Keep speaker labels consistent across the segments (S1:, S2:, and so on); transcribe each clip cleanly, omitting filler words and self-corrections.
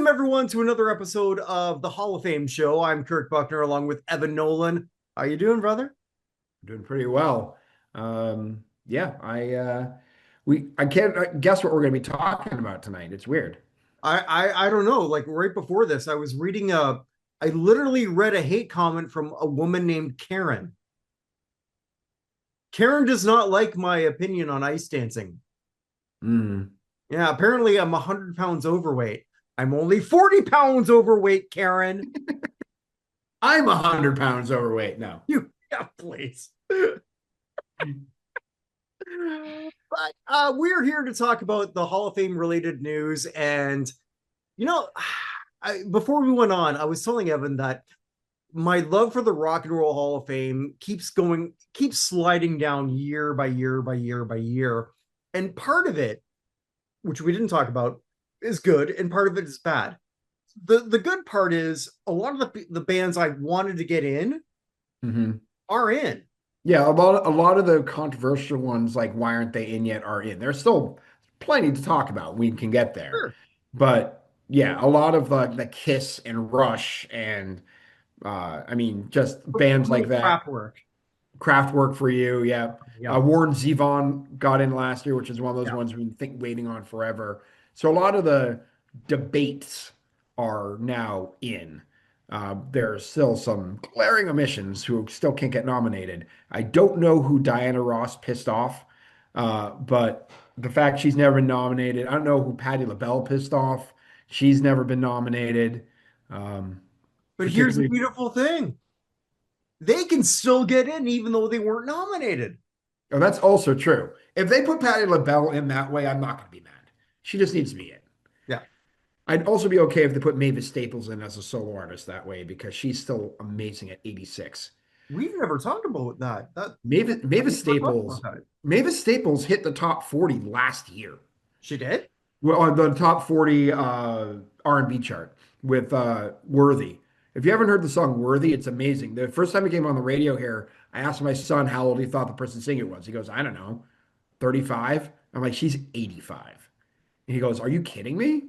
S1: Welcome everyone to another episode of the Hall of Fame show. I'm Kirk Buchner along with Evan Nolan. How you doing, brother?
S2: Doing pretty well. Yeah, I can't guess what we're going to be talking about tonight. It's weird.
S1: I don't know. Like right before this, I literally read a hate comment from a woman named Karen. Karen does not like my opinion on ice dancing.
S2: Mm.
S1: Yeah, apparently I'm 100 pounds overweight. I'm only 40 pounds overweight, Karen.
S2: I'm 100 pounds overweight now.
S1: You, yeah, please. But we're here to talk about the Hall of Fame related news. And, you know, before we went on, I was telling Evan that my love for the Rock and Roll Hall of Fame keeps sliding down year by year by year by year. And part of it, which we didn't talk about, is good, and part of it is bad. The good part is a lot of the bands I wanted to get in
S2: Hmm.
S1: are in.
S2: Yeah, a lot of the controversial ones, like why aren't they in yet, are in. There's still plenty to talk about. We can get there,
S1: Sure.
S2: but yeah, a lot of the Kiss and Rush and I mean, just bands like that.
S1: Craftwork.
S2: Craft work for you, yeah.
S1: Yeah.
S2: Warren Zevon got in last year, which is one of those
S1: Yeah.
S2: ones we've been waiting on forever. So a lot of the debates are now in. There's still some glaring omissions who still can't get nominated. I don't know who Diana Ross pissed off, but the fact she's never been nominated. I don't know who Patti LaBelle pissed off. She's never been nominated. Um,
S1: But here's the
S2: particularly
S1: beautiful thing. They can still get in even though they weren't nominated.
S2: Oh, that's also true. If they put Patti LaBelle in that way, I'm not going to be mad. She just needs to be in.
S1: Yeah.
S2: I'd also be okay if they put Mavis Staples in as a solo artist that way because she's still amazing at 86.
S1: We've never talked about that.
S2: Mavis
S1: We've
S2: Mavis
S1: never talked about
S2: Staples
S1: that.
S2: Mavis Staples hit the top 40 last year.
S1: She did?
S2: Well, on the top 40 R&B chart with Worthy. If you haven't heard the song Worthy, it's amazing. The first time it came on the radio here, I asked my son how old he thought the person singing it was. He goes, I don't know, 35. I'm like, she's 85. And he goes, are you kidding me?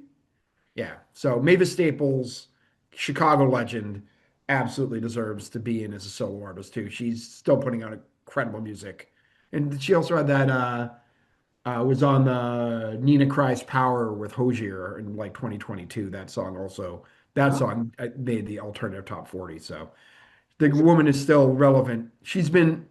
S2: Yeah. So Mavis Staples, Chicago legend, absolutely deserves to be in as a solo artist too. She's still putting out incredible music. And she also had that was on the Nina Cries Power with Hozier in like 2022. That song also, that
S1: Oh,
S2: song made the alternative top 40. So the woman is still relevant. She's been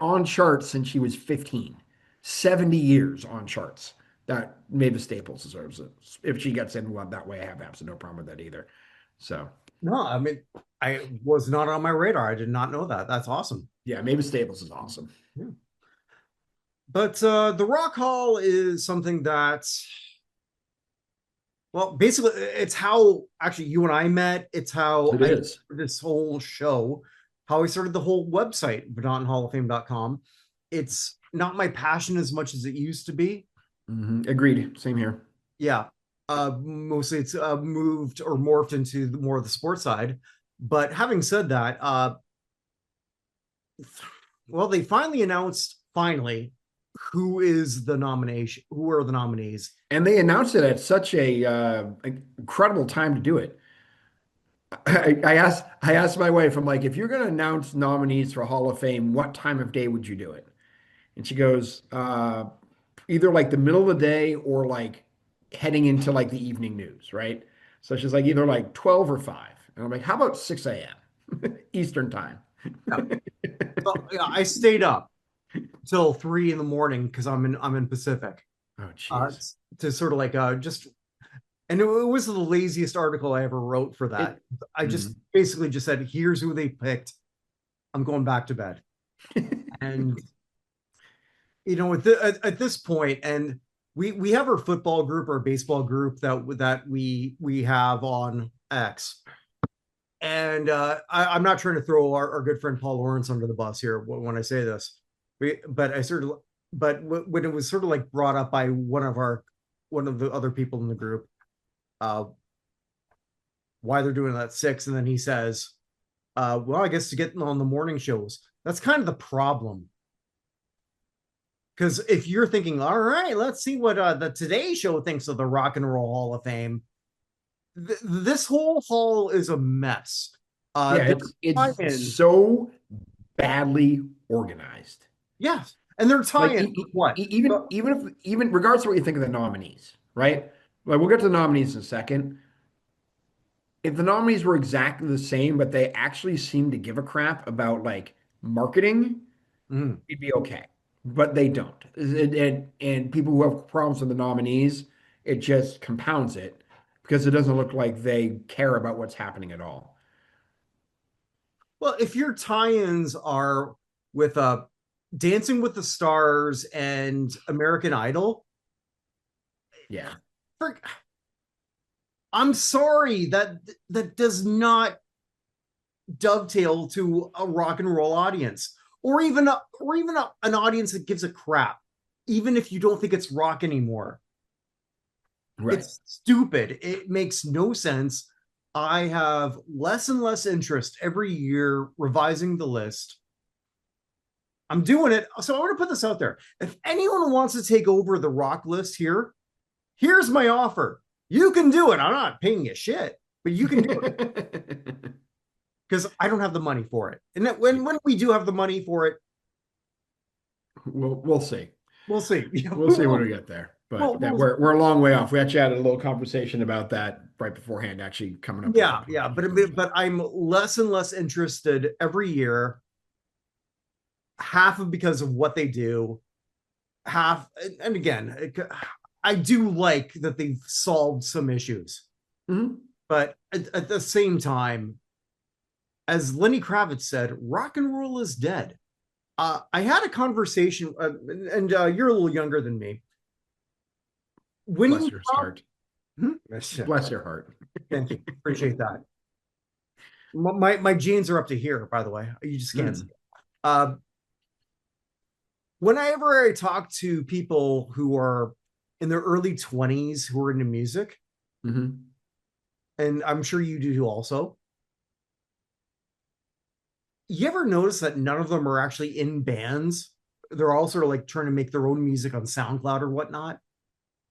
S2: on charts since she was 15. 70 years on charts. That Mavis Staples deserves it. If she gets in that way, I have absolutely no problem with that either. So
S1: no, I mean, I was not on my radar. I did not know that. That's awesome.
S2: yeah, Mavis Staples is awesome.
S1: Yeah. But the Rock Hall is something that, well, basically, it's how actually you and I met. It's how
S2: It
S1: I
S2: is.
S1: started this whole show, how I started the whole website, BenottenHallOfFame.com. It's not my passion as much as it used to be.
S2: Agreed. Same here.
S1: Yeah. Mostly it's moved or morphed into more of the sports side. But having said that, well, they finally announced who are the nominees.
S2: And they announced it at such a incredible time to do it. I asked my wife, I'm like, if you're going to announce nominees for Hall of Fame, what time of day would you do it? And she goes, either like the middle of the day or like heading into like the evening news, right? So she's like either like 12 or 5. And I'm like, how about 6 a.m. Eastern time?
S1: Yeah. So, yeah, I stayed up till 3 in the morning because I'm in Pacific.
S2: Oh,
S1: Uh,
S2: jeez.
S1: to sort of like just and it was the laziest article I ever wrote for that.
S2: It,
S1: I just
S2: Mhm.
S1: basically just said, here's who they picked. I'm going back to bed. And at this point, and we have our football group, our baseball group that we have on X. And I'm not trying to throw our good friend Paul Lawrence under the bus here when I say this. But I sort of, but when it was sort of like brought up by one of the other people in the group, uh, why they're doing that at 6, and then he says, well, I guess to get on the morning shows. That's kind of the problem. Because if you're thinking, all right, let's see what the Today Show thinks of the Rock and Roll Hall of Fame, This whole hall is a mess.
S2: Yeah,
S1: They're
S2: it's
S1: tie-ins,
S2: so badly organized.
S1: yes, and they're
S2: Like
S1: tie-ins. What?
S2: even regardless of what you think of the nominees, right? Like we'll get to the nominees in a second. If the nominees were exactly the same, but they actually seem to give a crap about like marketing,
S1: Mm.
S2: it'd be okay. But they don't. And people who have problems with the nominees, it just compounds it because it doesn't look like they care about what's happening at all.
S1: Well, if your tie-ins are with Dancing with the Stars and American Idol,
S2: Yeah.
S1: for, I'm sorry that does not dovetail to a rock and roll audience, an audience that gives a crap, even if you don't think it's rock anymore.
S2: Right.
S1: It's stupid. It makes no sense. I have less and less interest every year revising the list. I'm doing it. So I want to put this out there. If anyone wants to take over the rock list here, here's my offer. You can do it. I'm not paying you shit, but you can do it because I don't have the money for it. And when we do have the money for it,
S2: We'll see.
S1: we'll see.
S2: We'll see when we get there. But that
S1: we'll,
S2: we're a long way off. We actually had a little conversation about that right beforehand, actually coming up with
S1: yeah, yeah. But I'm less and less interested every year. Half of because of what they do, half, and again, I do like that they've solved some issues,
S2: Mhm.
S1: but at the same time, as Lenny Kravitz said, rock and roll is dead. I had a conversation, and you're a little younger than me. When
S2: Bless
S1: you
S2: your
S1: talk,
S2: heart.
S1: hmm?
S2: Bless your heart.
S1: Thank you, appreciate that. My jeans are up to here, by the way. You just can't see.
S2: Mm.
S1: Uh, Whenever I talk to people who are in their early 20s who are into music,
S2: Mhm.
S1: and I'm sure you do also, you ever notice that none of them are actually in bands? They're all sort of like trying to make their own music on SoundCloud or whatnot.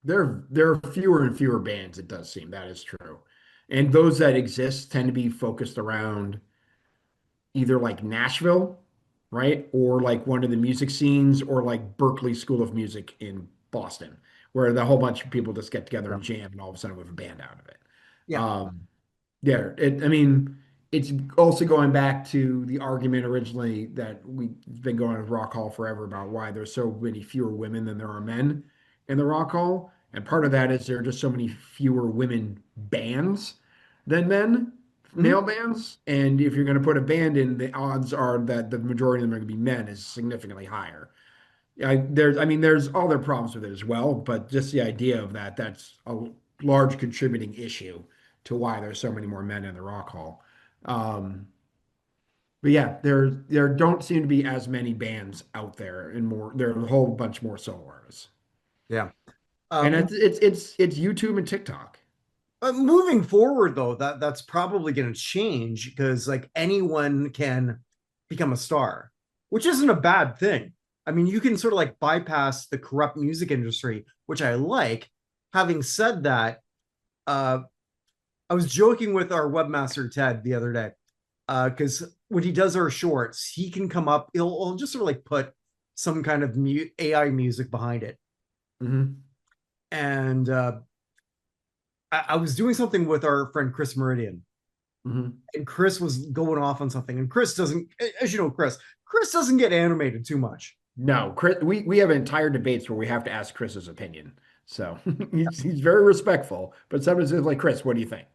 S2: There are fewer and fewer bands, it does seem. That is true. And those that exist tend to be focused around either like Nashville, right? Or like one of the music scenes, or like Berkeley School of Music in Boston, where the whole bunch of people just get together
S1: Yeah.
S2: and jam, and all of a sudden we have a band out of it.
S1: Yeah.
S2: Yeah, I mean, it's also going back to the argument originally that we've been going with Rock Hall forever about why there's so many fewer women than there are men in the Rock Hall. And part of that is there are just so many fewer women bands than men,
S1: Mhm.
S2: male bands. And if you're going to put a band in, the odds are that the majority of them are going to be men is significantly higher. I mean, there's all their problems with it as well, but just the idea of that, that's a large contributing issue to why there's so many more men in the Rock Hall. Um, but yeah, there don't seem to be as many bands out there, and more there are a whole bunch more solo artists.
S1: Yeah.
S2: And
S1: Um,
S2: it's YouTube and TikTok.
S1: Moving forward, though, that's probably going to change because like anyone can become a star, which isn't a bad thing. I mean, you can sort of like bypass the corrupt music industry, which I like. Having said that, uh, I was joking with our webmaster Ted the other day because when he does our shorts, he can come up. He'll just sort of like put some kind of AI music behind it,
S2: Hmm.
S1: and I was doing something with our friend Chris Meridian,
S2: Hmm.
S1: and Chris was going off on something, and Chris doesn't, as you know, Chris doesn't get animated too much.
S2: No, Chris, we have entire debates where we have to ask Chris's opinion. So he's very respectful, but sometimes it's like, Chris, what do you think?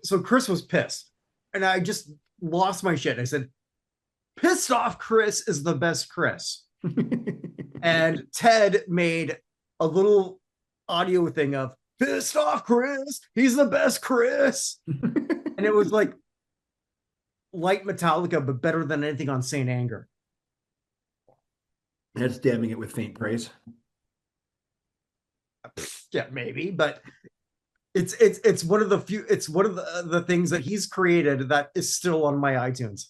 S1: So Chris was pissed, and I just lost my shit. I said, "Pissed off Chris is the best Chris." And Ted made a little audio thing of "Pissed off Chris, he's the best Chris," and it was like light Metallica, but better than anything on Saint Anger.
S2: That's damning it with faint praise.
S1: Yeah, maybe, but it's one of the few, it's one of the things that he's created that is still on my iTunes.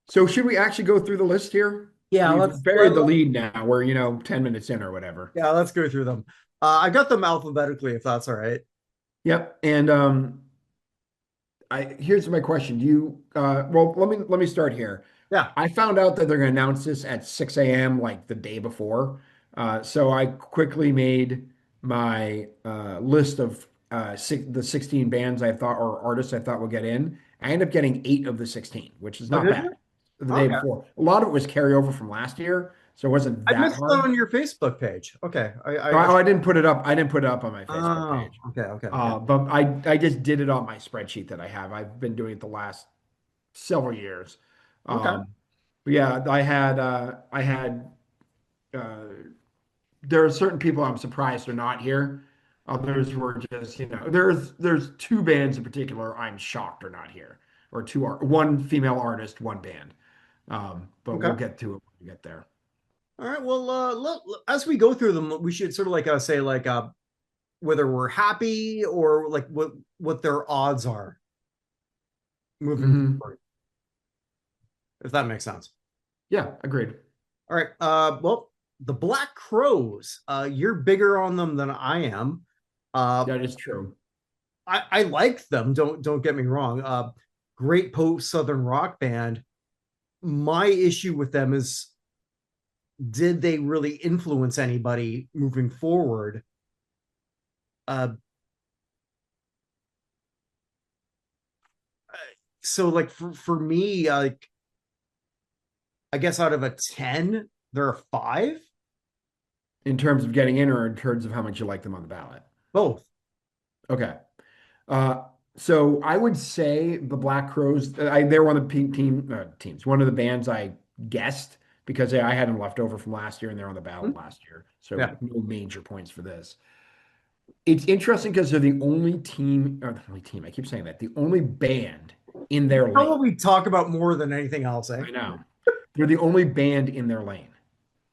S2: So should we actually go through the list here?
S1: Yeah,
S2: We've
S1: let's
S2: buried the lead now. We're, 10 minutes in or whatever.
S1: yeah, let's go through them. I got them alphabetically, if that's all right.
S2: Yep. And I here's my question. Do you well, let me start here.
S1: Yeah.
S2: I found out that they're going to announce this at 6 a.m. like the day before. So I quickly made my list of the 16 bands I thought or artists I thought would get in. I ended up getting 8 of the 16, which is
S1: Oh,
S2: not
S1: did
S2: bad.
S1: you?
S2: The day
S1: Okay.
S2: before. A lot of it was carryover from last year, so it wasn't
S1: I
S2: that
S1: missed that
S2: hard.
S1: on your Facebook page. Okay.
S2: Oh, I didn't put it up. I didn't put it up on my Facebook
S1: Oh,
S2: page.
S1: okay, okay, okay.
S2: But I just did it on my spreadsheet that I have. I've been doing it the last several years.
S1: Okay.
S2: But yeah, I had uh, there are certain people I'm surprised are not here. Others were just, there's two bands in particular I'm shocked are not here, or one female artist, one band. But we'll
S1: Okay.
S2: get to it when we get there.
S1: All right. Well, as we go through them, we should sort of like say like whether we're happy or like what their odds are moving
S2: Hmm.
S1: forward, if that makes sense.
S2: Yeah, agreed.
S1: All right. Well, the Black Crows. You're bigger on them than I am. Uh,
S2: That is true.
S1: I like them. Don't get me wrong. Great post Southern rock band. My issue with them is, did they really influence anybody moving forward? Uh, so like for me, like I guess out of a 10, they're a 5.
S2: In terms of getting in, or in terms of how much you like them on the ballot.
S1: Both.
S2: Okay. Uh, so I would say the Black Crows. They're one of the teams, one of the bands I guessed because I had them left over from last year, and they're on the ballot
S1: Hmm?
S2: last year. So
S1: Yeah.
S2: no major points for this. It's interesting because they're the only team, or the only team. I keep saying that the only band in their lane.
S1: Probably talk about more than anything else, eh?
S2: I know they're the only band in their lane,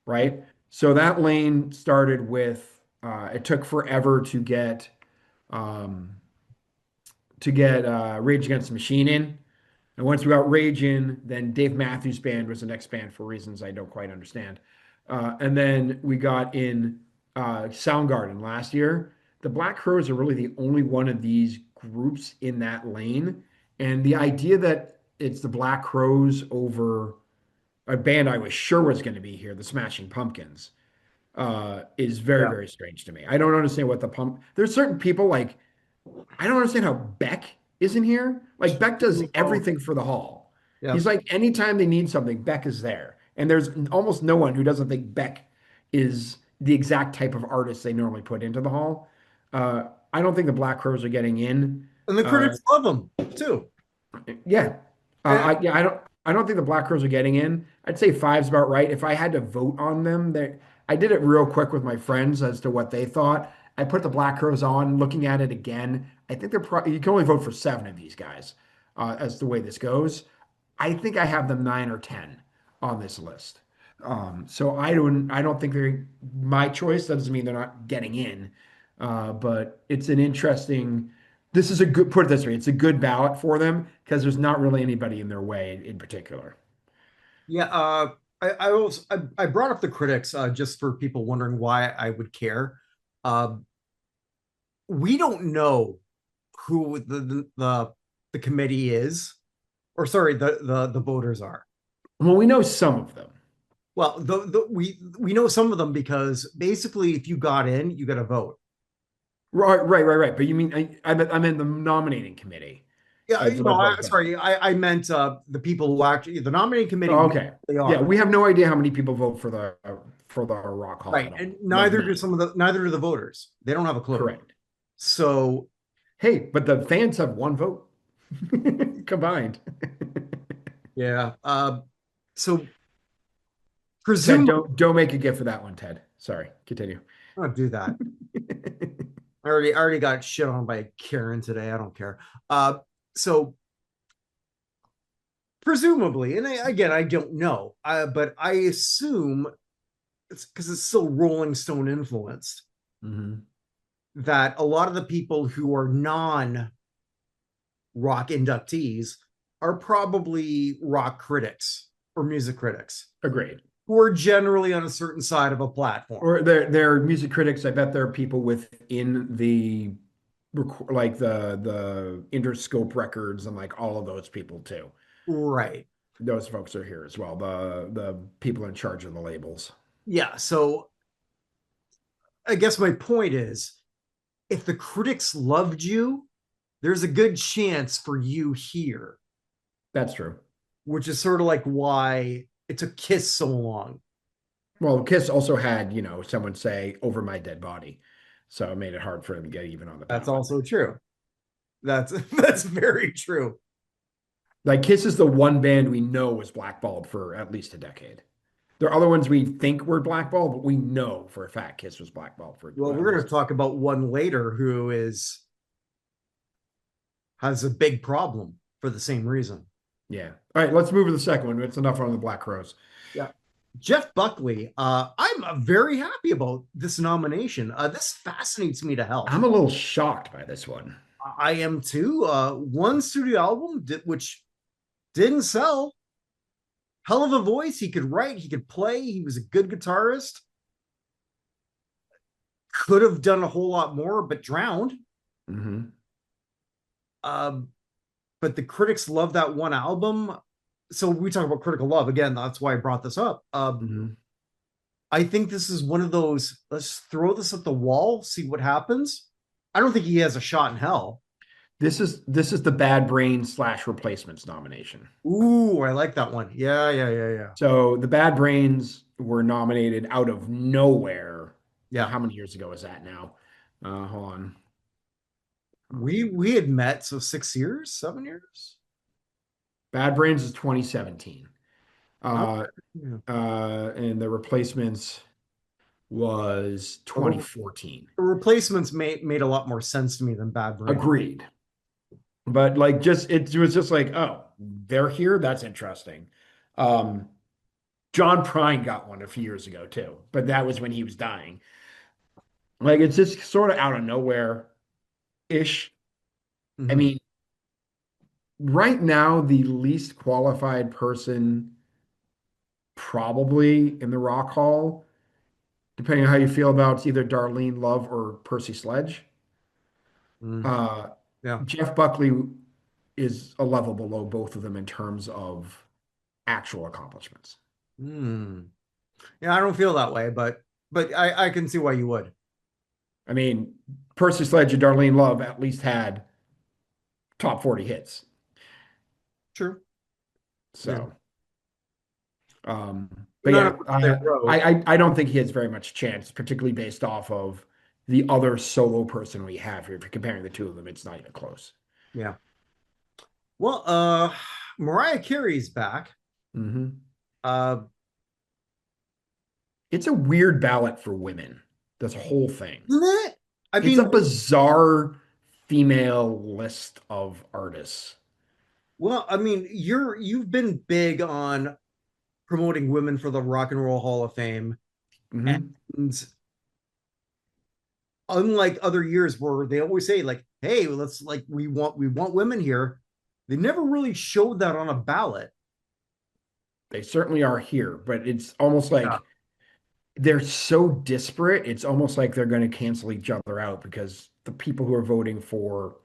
S2: right? So that lane started with. It took forever um, to get Rage Against the Machine in. And once we got Rage in, then Dave Matthews Band was the next band for reasons I don't quite understand. And then we got in Soundgarden last year. The Black Crowes are really the only one of these groups in that lane. And the idea that it's the Black Crowes over a band I was sure was going to be here, the Smashing Pumpkins, is very,
S1: Yeah.
S2: very strange to me. I don't understand what the pump. There's certain people like I don't understand how Beck isn't here. Like Beck does
S1: Oh,
S2: everything for the Hall.
S1: yeah.
S2: He's like anytime they need something, Beck is there. And there's almost no one who doesn't think Beck is the exact type of artist they normally put into the Hall. I don't think the Black Crows are getting in.
S1: And the
S2: Uh,
S1: critics love them too.
S2: yeah,
S1: And
S2: I don't think the Black Crows are getting in. I'd say five's about right. If I had to vote on them, I did it real quick with my friends as to what they thought. I put the Black Crows on, looking at it again. I think you can only vote for 7 of these guys, as the way this goes. I think I have them 9 or 10 on this list. So I don't think they're my choice. That doesn't mean they're not getting in. But it's an interesting. This is a good, put it this way, it's a good ballot for them because there's not really anybody in their way in particular.
S1: yeah, I brought up the critics just for people wondering why I would care. Uh, we don't know who the committee is, or sorry, the voters are.
S2: Well, we know some of them.
S1: Well, we know some of them because basically, if you got in, you got to vote.
S2: Right, right, right, right. But you mean I'm in the nominating committee.
S1: Yeah,
S2: That's what I broke down.
S1: sorry, I meant the people who actually the nominating committee.
S2: Oh,
S1: We
S2: okay.
S1: they
S2: Yeah,
S1: are
S2: we have no idea how many people vote for the Rock Hall
S1: right,
S2: at
S1: and
S2: all. Like none.
S1: neither do the voters. They don't have a clue.
S2: Correct.
S1: So
S2: Hey, but the fans have one vote combined.
S1: yeah, so
S2: Ted,
S1: presume
S2: don't make a gift for that one, Ted. Sorry. Continue.
S1: I don't do that. I already got shit on by Karen today. I don't care. So presumably, and again, I don't know, but I assume it's because it's still Rolling Stone influenced
S2: Hmm.
S1: that a lot of the people who are non rock inductees are probably rock critics or music critics
S2: Agreed.
S1: who are generally on a certain side of a platform.
S2: Or they're music critics. I bet there are people within the like the Interscope records and like all of those people too.
S1: Right.
S2: Those folks are here as well. The people in charge of the labels.
S1: Yeah. So I guess my point is if the critics loved you, there's a good chance for you here,
S2: That's true.
S1: which is sort of like why it took Kiss so long.
S2: Well, Kiss also had, someone say over my dead body. So it made it hard for them to get even on the
S1: That's
S2: ballot.
S1: also true. That's very true.
S2: Like Kiss is the one band we know was blackballed for at least a decade. There are other ones we think were blackballed, but we know for a fact Kiss was blackballed for
S1: Well,
S2: at
S1: we're going
S2: least.
S1: to talk about one later who has a big problem for the same reason.
S2: Yeah. All right, let's move to the second one. It's enough on the Black Crowes.
S1: Yeah. Jeff Buckley, I'm very happy about this nomination. This fascinates me to hell.
S2: I'm a little shocked by this one.
S1: I am too. One studio album which didn't sell. Hell of a voice. He could write, he could play, he was a good guitarist. Could have done a whole lot more, but drowned.
S2: Mm-hmm.
S1: But the critics love that one album. So we talk about critical love again. That's why I brought this up. I think this is one of those. Let's throw this at the wall, see what happens. I don't think he has a shot in hell.
S2: This is the Bad Brains / Replacements nomination.
S1: Ooh, I like that one. Yeah.
S2: So the Bad Brains were nominated out of nowhere.
S1: Yeah.
S2: How many years ago was that now? Hold on.
S1: We had met, so 6 years, 7 years.
S2: Bad Brains is 2017.
S1: Yeah.
S2: And the Replacements was 2014.
S1: The Replacements made a lot more sense to me than Bad Brains.
S2: Agreed. But like it was just like, oh, they're here. That's interesting. John Prine got one a few years ago too, but that was when he was dying. Like it's just sort of out of nowhere ish.
S1: Mm-hmm.
S2: I mean, right now, the least qualified person probably in the Rock Hall, depending on how you feel about it's either Darlene Love or Percy Sledge.
S1: Yeah.
S2: Jeff Buckley is a level below both of them in terms of actual accomplishments.
S1: Yeah, I don't feel that way, but I can see why you would.
S2: I mean, Percy Sledge and Darlene Love at least had top 40 hits.
S1: True.
S2: So,
S1: yeah.
S2: But yeah, I don't think he has very much chance, particularly based off of the other solo person we have here. If you're comparing the two of them, it's not even close.
S1: Yeah. Well, Mariah Carey's back.
S2: It's a weird ballot for women. This whole thing.
S1: Isn't it?
S2: It's a bizarre female list of artists.
S1: Well, I mean, you've been big on promoting women for the Rock and Roll Hall of Fame. And unlike other years where they always say, like, hey, let's like we want women here, they never really showed that on a ballot.
S2: They certainly are here, but it's almost like they're so disparate. It's almost like they're going to cancel each other out because the people who are voting for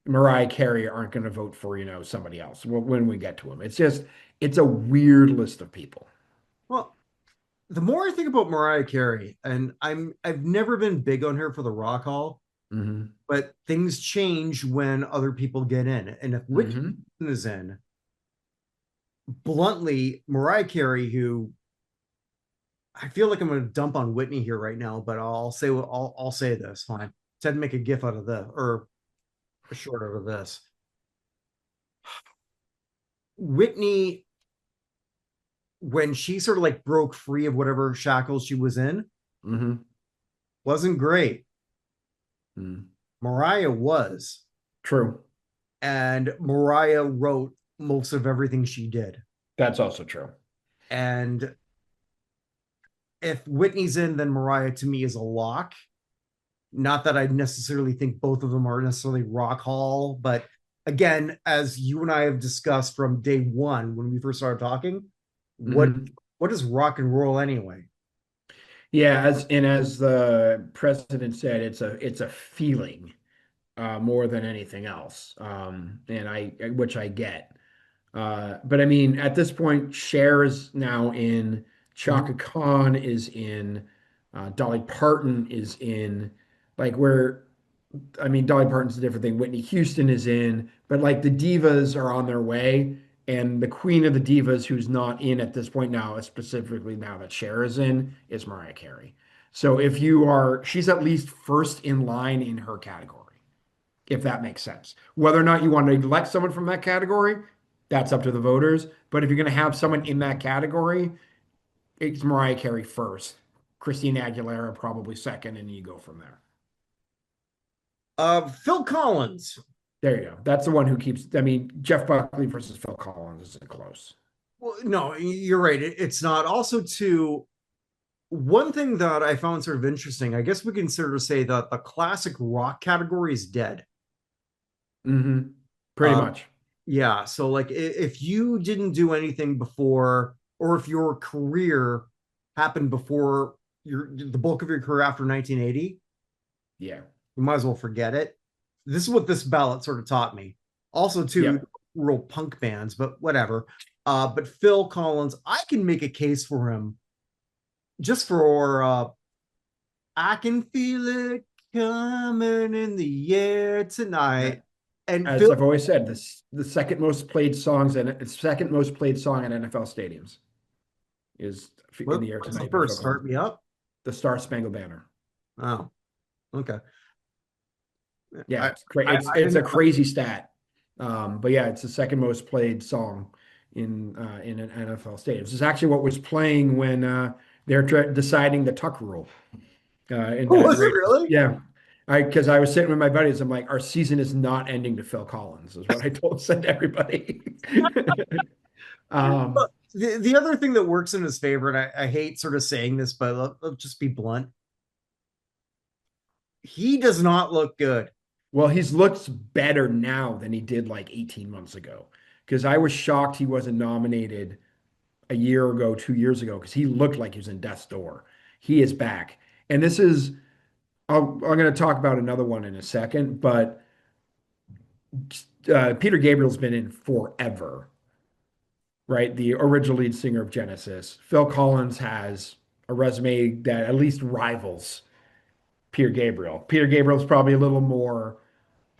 S2: Mariah Carey aren't going to vote for, somebody else when we get to them. It's a weird list of people.
S1: Well, the more I think about Mariah Carey, and I've never been big on her for the Rock Hall, but things change when other people get in. And if Whitney is in, bluntly, Mariah Carey, who I feel like I'm going to dump on Whitney here right now, but I'll say this. Fine. Ted to make a gif out of this or a short out of this. Whitney, when she sort of like broke free of whatever shackles she was in, wasn't great. Mariah was.
S2: True.
S1: And Mariah wrote most of everything she did.
S2: That's also true.
S1: And if Whitney's in, then Mariah to me is a lock. Not that I necessarily think both of them are necessarily Rock Hall, but again, as you and I have discussed from day one when we first started talking, what What is rock and roll anyway?
S2: Yeah, as the president said, it's a feeling more than anything else. And which I get. But I mean, at this point, Cher is now in,
S1: Mhm.
S2: Chaka Khan is in, Dolly Parton is in, like where I mean, Dolly Parton's a different thing. Whitney Houston is in, but like the divas are on their way, and the queen of the divas, who's not in at this point now, specifically now that Cher is in, is Mariah Carey. So if you are, she's at least first in line in her category, if that makes sense. Whether or not you want to elect someone from that category, that's up to the voters. But if you're going to have someone in that category, it's Mariah Carey first, Christina Aguilera probably second, and you go from there.
S1: Phil Collins.
S2: There you go. That's the one who keeps. I mean, Jeff Buckley versus Phil Collins isn't close.
S1: Well, no, you're right. It's not. Also, too, one thing that I found sort of interesting, I guess we consider to say that the classic rock category is dead.
S2: Hmm. Pretty
S1: Um,
S2: much.
S1: yeah. So, like, if you didn't do anything before, or if your career happened before the bulk of your career after 1980,
S2: Yeah.
S1: you might as well forget it. This is what this ballot sort of taught me. Also, too,
S2: Yep.
S1: real punk bands, but whatever. But Phil Collins, I can make a case for him just for I can feel it coming in the air tonight. And
S2: As
S1: Phil,
S2: I've always said, this the second most played songs and it's second most played song in NFL stadiums is in the air
S1: what's the
S2: tonight by Phil
S1: first?
S2: Collins.
S1: Start me up.
S2: The Star Spangled Banner.
S1: Oh, okay.
S2: Yeah,
S1: I,
S2: it's cra
S1: I, I
S2: it's a
S1: didn't.
S2: crazy stat. But yeah, it's the second most played song in an NFL stadium. This is actually what was playing when they're deciding the tuck rule in
S1: Oh,
S2: that
S1: was it
S2: race.
S1: really?
S2: Yeah, I because I was sitting with my buddies. I'm like, our season is not ending to Phil Collins, is what I told said everybody. um,
S1: But the other thing that works in his favor, and I hate sort of saying this, but let's just be blunt. He does not look good.
S2: well, he's looks better now than he did like 18 months ago. Because I was shocked he wasn't nominated a year ago, 2 years ago, because he looked like he was in death's door. He is back. And this is, I'm going to talk about another one in a second, but Peter Gabriel's been in forever, right? The original lead singer of Genesis. Phil Collins has a resume that at least rivals Peter Gabriel. Peter Gabriel's probably a little more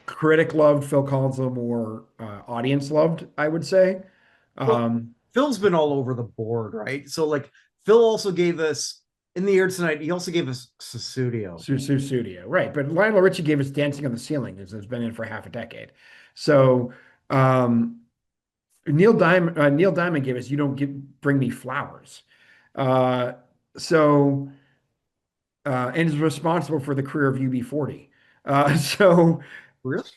S2: critic loved, Phil Collins a little more audience loved, I would say.
S1: Well,
S2: Um,
S1: Phil's been all over the board, right? So like Phil also gave us in the air tonight. He also gave us Susudio.
S2: Studio, right? But Lionel Richie gave us "Dancing on the Ceiling," as it's been in for half a decade. So um, Neil Diamond gave us "You Don't Bring Me Flowers." Uh, so and is responsible for the career of UB40. So
S1: Really?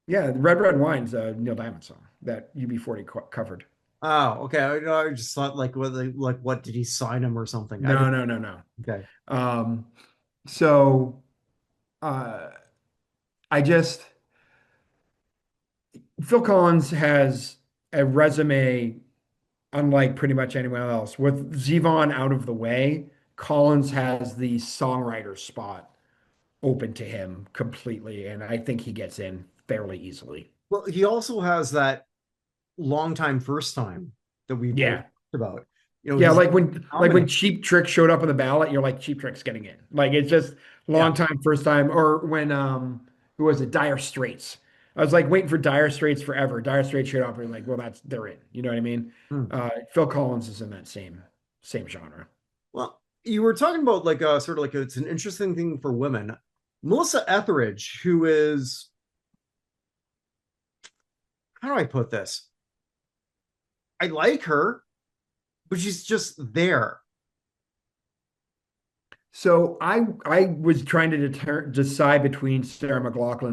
S2: yeah, Red Wine's a Neil Diamond song that UB40 covered.
S1: Oh, okay. I just thought like what did he sign him or something? I
S2: No,
S1: didn't.
S2: no, no, no.
S1: Okay.
S2: Um, so uh, I just Phil Collins has a resume unlike pretty much anyone else. With Zevon out of the way, Collins has the songwriter spot open to him completely, and I think he gets in fairly easily.
S1: Well, he also has that long time first time that we've
S2: Yeah.
S1: talked about. You know,
S2: Yeah,
S1: he's
S2: like when
S1: nominated.
S2: Cheap Trick showed up on the ballot, you're like Cheap Trick's getting in. Like it's just
S1: Yeah.
S2: long time, first time. Or when who was it? Dire Straits. I was like waiting for Dire Straits forever. Dire Straits showed up and you're like, well, they're in. You know what I mean?
S1: Hmm.
S2: Phil Collins is in that same genre.
S1: Well, you were talking about like sort of like it's an interesting thing for women. Melissa Etheridge, who is how do I put this? I like her, but she's just there.
S2: So I was trying to decide between Sarah McLachlan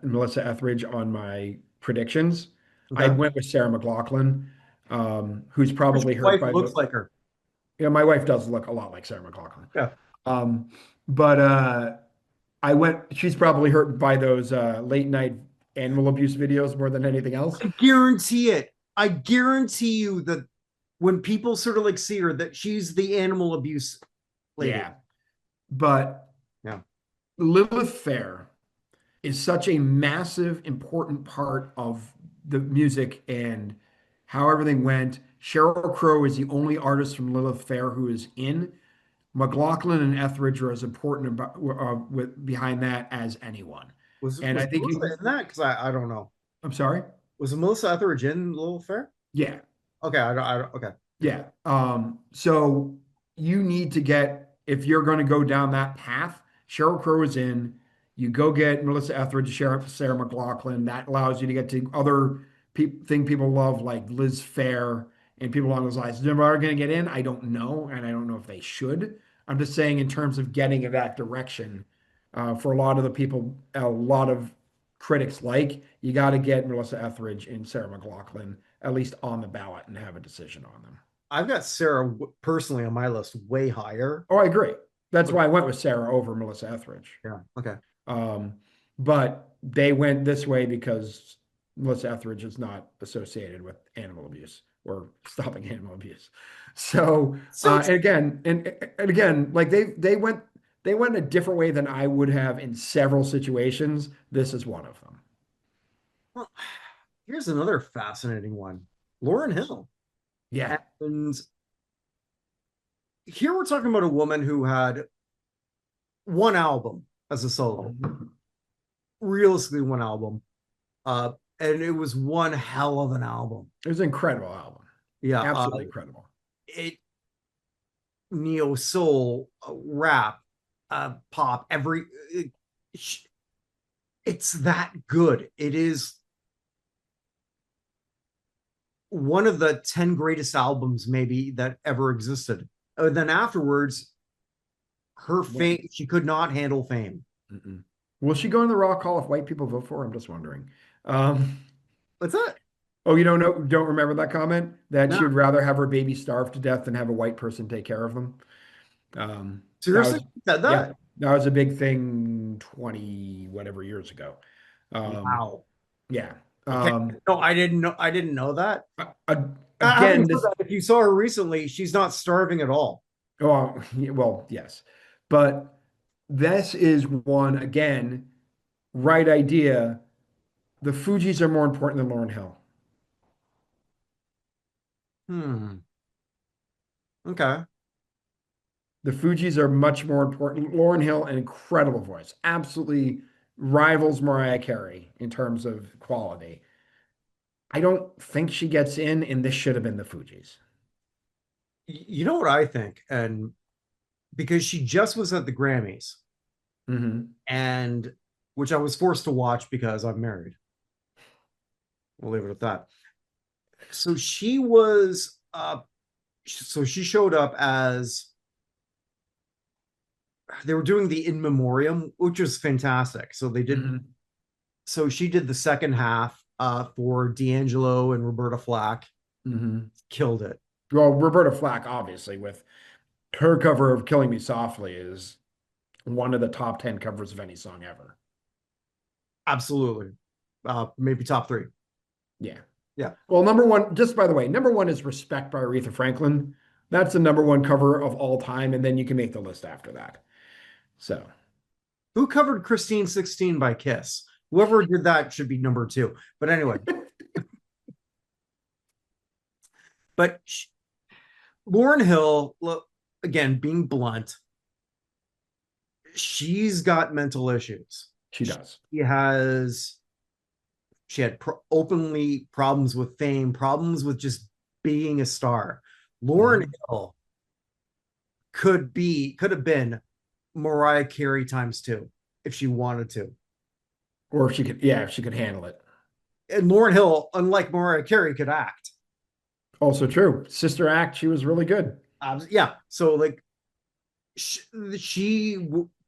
S2: and Melissa Etheridge on my predictions. I
S1: Okay.
S2: went with Sarah McLachlan, who's
S1: Which
S2: probably hurt
S1: wife
S2: by
S1: looks
S2: the.
S1: like her.
S2: Yeah, my wife does look a lot like Sarah McLachlan.
S1: Yeah.
S2: Um, but I went. She's probably hurt by those late night animal abuse videos more than anything else.
S1: I guarantee it. I guarantee you that when people sort of like see her that she's the animal abuse lady.
S2: Yeah. But
S1: Yeah.
S2: Lilith Fair is such a massive, important part of the music and how everything went. Sheryl Crow is the only artist from Lilith Fair who is in. McLaughlin and Etheridge are as important about, behind that as anyone. And
S1: Was
S2: I think
S1: Melissa
S2: you,
S1: in that? Because I don't know.
S2: I'm sorry.
S1: Was Melissa Etheridge in Little Fair?
S2: Yeah.
S1: Okay, I don't okay.
S2: Yeah. So you need to get, if you're going to go down that path, Sheryl Crow is in, you go get Melissa Etheridge, Sarah McLaughlin. That allows you to get to other people love, like Liz Phair and people along those lines. They're going to get in. I don't know. And I don't know if they should. I'm just saying, in terms of getting in that direction, for a lot of the people, a lot of critics like, you got to get Melissa Etheridge and Sarah McLaughlin at least on the ballot and have a decision on them.
S1: I've got Sarah personally on my list way higher.
S2: Oh, I agree. That's why I went with Sarah over Melissa Etheridge.
S1: Yeah. Okay.
S2: But they went this way because Melissa Etheridge is not associated with animal abuse or stopping animal abuse. So, and again, like they went a different way than I would have in several situations. This is one of them.
S1: Well, here's another fascinating one. Lauryn Hill.
S2: Yeah.
S1: And here we're talking about a woman who had one album as a solo. Realistically, one album. And it was one hell of an album.
S2: It was an incredible album.
S1: Yeah.
S2: Absolutely incredible.
S1: It neo soul, rap, pop, it's that good. It is one of the 10 greatest albums maybe that ever existed. And then afterwards, her fame, she could not handle fame.
S2: Mm-mm. Will she go in the Rock Hall if white people vote for her? I'm just wondering.
S1: What's that?
S2: Oh, you don't remember that comment? That
S1: No.
S2: she would rather have her baby starve to death than have a white person take care of them.
S1: Seriously? Said that?
S2: Yeah, that was a big thing 20 whatever years ago.
S1: Wow.
S2: Yeah.
S1: Okay. No, I didn't know that.
S2: Again,
S1: if you saw her recently, she's not starving at all.
S2: Oh, well, yes. But this is one, again, right idea. The Fugees are more important than Lauryn Hill.
S1: Okay.
S2: The Fugees are much more important. Lauryn Hill, an incredible voice, absolutely rivals Mariah Carey in terms of quality. I don't think she gets in, and this should have been the Fugees.
S1: You know what I think? And because she just was at the Grammys, and which I was forced to watch because I'm married. We'll leave it at that. So she was so she showed up as they were doing the in memoriam, which was fantastic. So they did so she did the second half for D'Angelo and Roberta Flack. Killed it.
S2: Well, Roberta Flack, obviously, with her cover of Killing Me Softly, is one of the top 10 covers of any song ever.
S1: Absolutely. Maybe top 3.
S2: Yeah.
S1: Yeah.
S2: Well, number one, just by the way, number one is Respect by Aretha Franklin. That's the number one cover of all time, and then you can make the list after that. So,
S1: who covered Christine 16 by Kiss? Whoever did that should be number 2. But anyway. But Lauryn Hill, look, again, being blunt, she's got mental issues.
S2: She does.
S1: She had openly problems with fame, problems with just being a star. Lauryn Hill could have been Mariah Carey times 2 if she wanted to.
S2: Or if she could handle it.
S1: And Lauryn Hill, unlike Mariah Carey, could act.
S2: Also true. Sister Act, she was really good.
S1: Yeah. So like she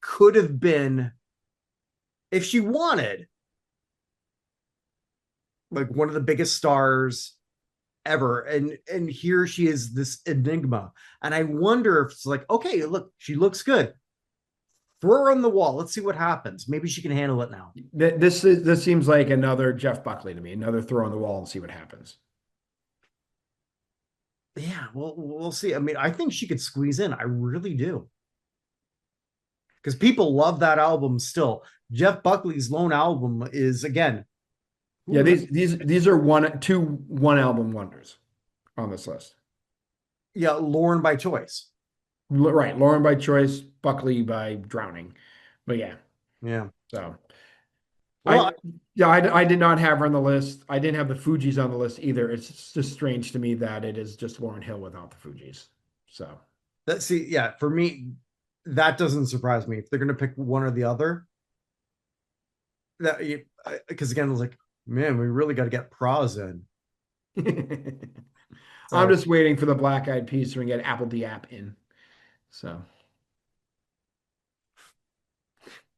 S1: could have been, if she wanted, like one of the biggest stars ever. And here she is, this enigma. And I wonder if it's like, okay, look, she looks good. Throw her on the wall. Let's see what happens. Maybe she can handle it now.
S2: This seems like another Jeff Buckley to me. Another throw on the wall and see what happens.
S1: Yeah, well, we'll see. I mean, I think she could squeeze in. I really do. Because people love that album still. Jeff Buckley's lone album is again, who
S2: Yeah,
S1: was that?
S2: these are one album wonders on this list.
S1: Yeah, Lauren by choice.
S2: Right, Lauren by choice, Buckley by drowning. But yeah,
S1: Yeah.
S2: so
S1: Well,
S2: I did not have her on the list. I didn't have the Fugees on the list either. It's just strange to me that it is just Lauryn Hill without the Fugees. So
S1: that see, yeah, for me, that doesn't surprise me. If they're gonna pick one or the other, that because again, it's like, man, we really got to get pros in.
S2: I'm
S1: So
S2: just waiting for the Black Eyed Peas to get Apple App in. So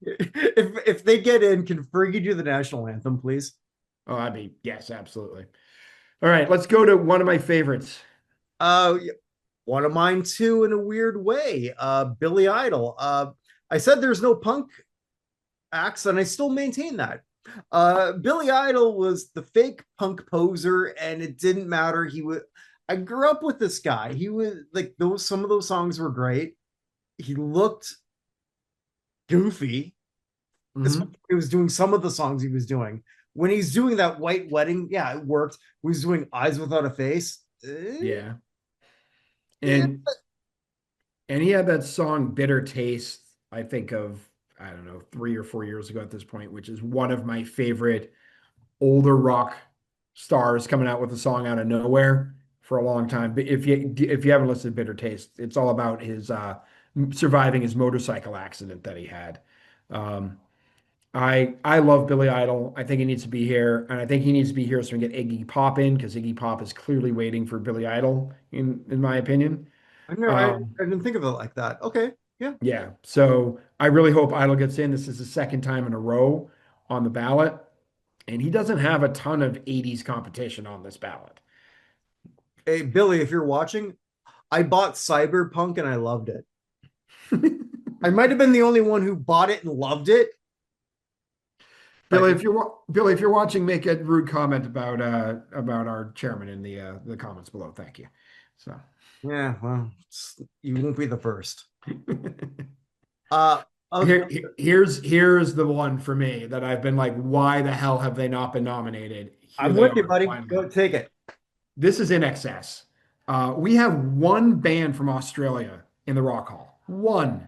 S1: if they get in, can Fergie do the national anthem, please?
S2: oh, I'd be yes, absolutely. All right, let's go to one of my favorites.
S1: Yeah, one of mine too, in a weird way. Billy Idol. I said there's no punk acts, and I still maintain that. Billy Idol was the fake punk poser, and it didn't matter. He was. I grew up with this guy. He was like those. Some of those songs were great. He looked goofy.
S2: Mhm.
S1: He was doing some of the songs he was doing. When he's doing that White Wedding, yeah, it worked. When he's doing Eyes Without a Face,
S2: Yeah.
S1: yeah.
S2: And he had that song Bitter Taste, I think of, I don't know, 3 or 4 years ago at this point, which is one of my favorite older rock stars coming out with a song out of nowhere for a long time. But if you haven't listened to Bitter Taste, it's all about his surviving his motorcycle accident that he had. Um, I love Billy Idol. I think he needs to be here, and I think he needs to be here so we can get Iggy Pop in because Iggy Pop is clearly waiting for Billy Idol, in my opinion.
S1: I
S2: Um,
S1: didn't think of it like that. Okay, yeah.
S2: yeah, so I really hope Idol gets in. This is the second time in a row on the ballot, and he doesn't have a ton of 80s competition on this ballot.
S1: Hey, Billy, if you're watching, I bought Cyberpunk and I loved it. I might have been the only one who bought it and loved it, but
S2: Billy, if you're watching, make a rude comment about our chairman in the comments below. Thank you. So.
S1: yeah, well, you won't be the first. Uh, uh,
S2: Here's the one for me that I've been like, why the hell have they not been nominated? Here
S1: I'm
S2: they
S1: with you,
S2: are
S1: buddy.
S2: finally.
S1: Go take it.
S2: This is INXS. We have one band from Australia in the Rock Hall. One.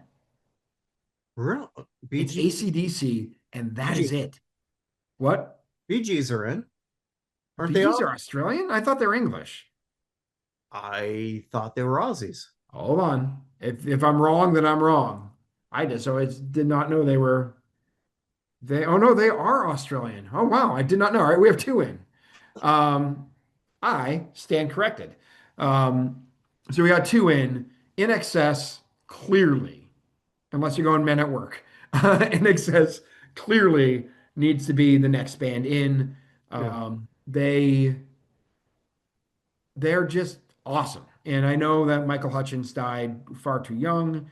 S1: Real
S2: It's
S1: BG,
S2: AC/DC, and that is
S1: BG,
S2: it. What?
S1: BGs are in, aren't
S2: Bee
S1: they
S2: Gees
S1: all?
S2: are Australian? I thought they were English.
S1: I thought they were Aussies.
S2: Hold on. If I'm wrong, then I'm wrong. I just always did not know they were. Oh no, they are Australian. Oh wow, I did not know. All right, we have two in. Um, I stand corrected. Um, so we got two in excess, clearly, unless you're going Men at Work. In excess clearly needs to be the next band in.
S1: Yeah.
S2: They're just awesome. And I know that Michael Hutchins died far too young.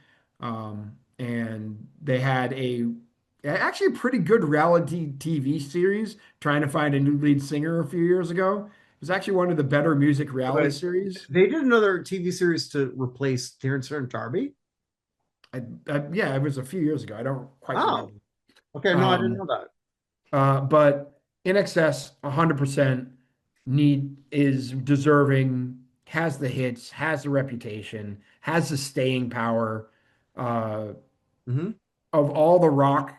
S2: And they had actually a pretty good reality TV series trying to find a new lead singer a few years ago. It was actually one of the better music reality
S1: But
S2: series.
S1: they did another TV series to replace Terrence and Darby.
S2: Yeah, it was a few years ago. I don't quite
S1: Oh,
S2: remember.
S1: okay. No, I didn't
S2: Um,
S1: know that.
S2: but in excess, 100% is deserving, has the hits, has the reputation, has the staying power. Uh,
S1: Hmm.
S2: of all the rock,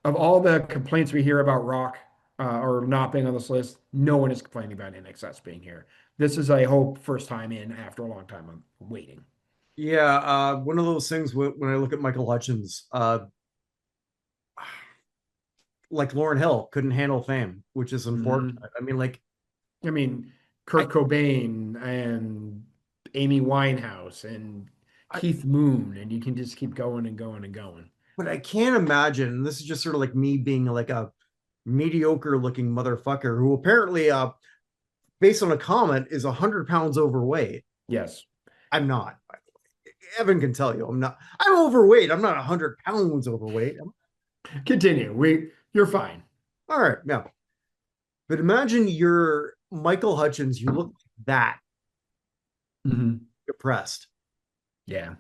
S2: of all the complaints we hear about rock or not being on this list, no one is complaining about INXS being here. This is, I hope, first time in after a long time of waiting.
S1: Yeah, one of those things when I look at Michael Hutchins, like Lauryn Hill couldn't handle fame, which is
S2: Mhm.
S1: unfortunate. I mean, like,
S2: I mean,
S1: I,
S2: Kurt Cobain and Amy Winehouse and
S1: I,
S2: Keith Moon, and you can just keep going and going and going.
S1: but I can't imagine. This is just sort of like me being like a mediocre looking motherfucker who apparently, based on a comment, is 100 pounds overweight.
S2: Yes.
S1: I'm not. Evan can tell you, I'm not. I'm overweight. I'm not 100 pounds overweight.
S2: Continue. You're fine.
S1: All right, yeah. But imagine you're Michael Hutchins. You look like that,
S2: Hmm.
S1: depressed.
S2: Yeah.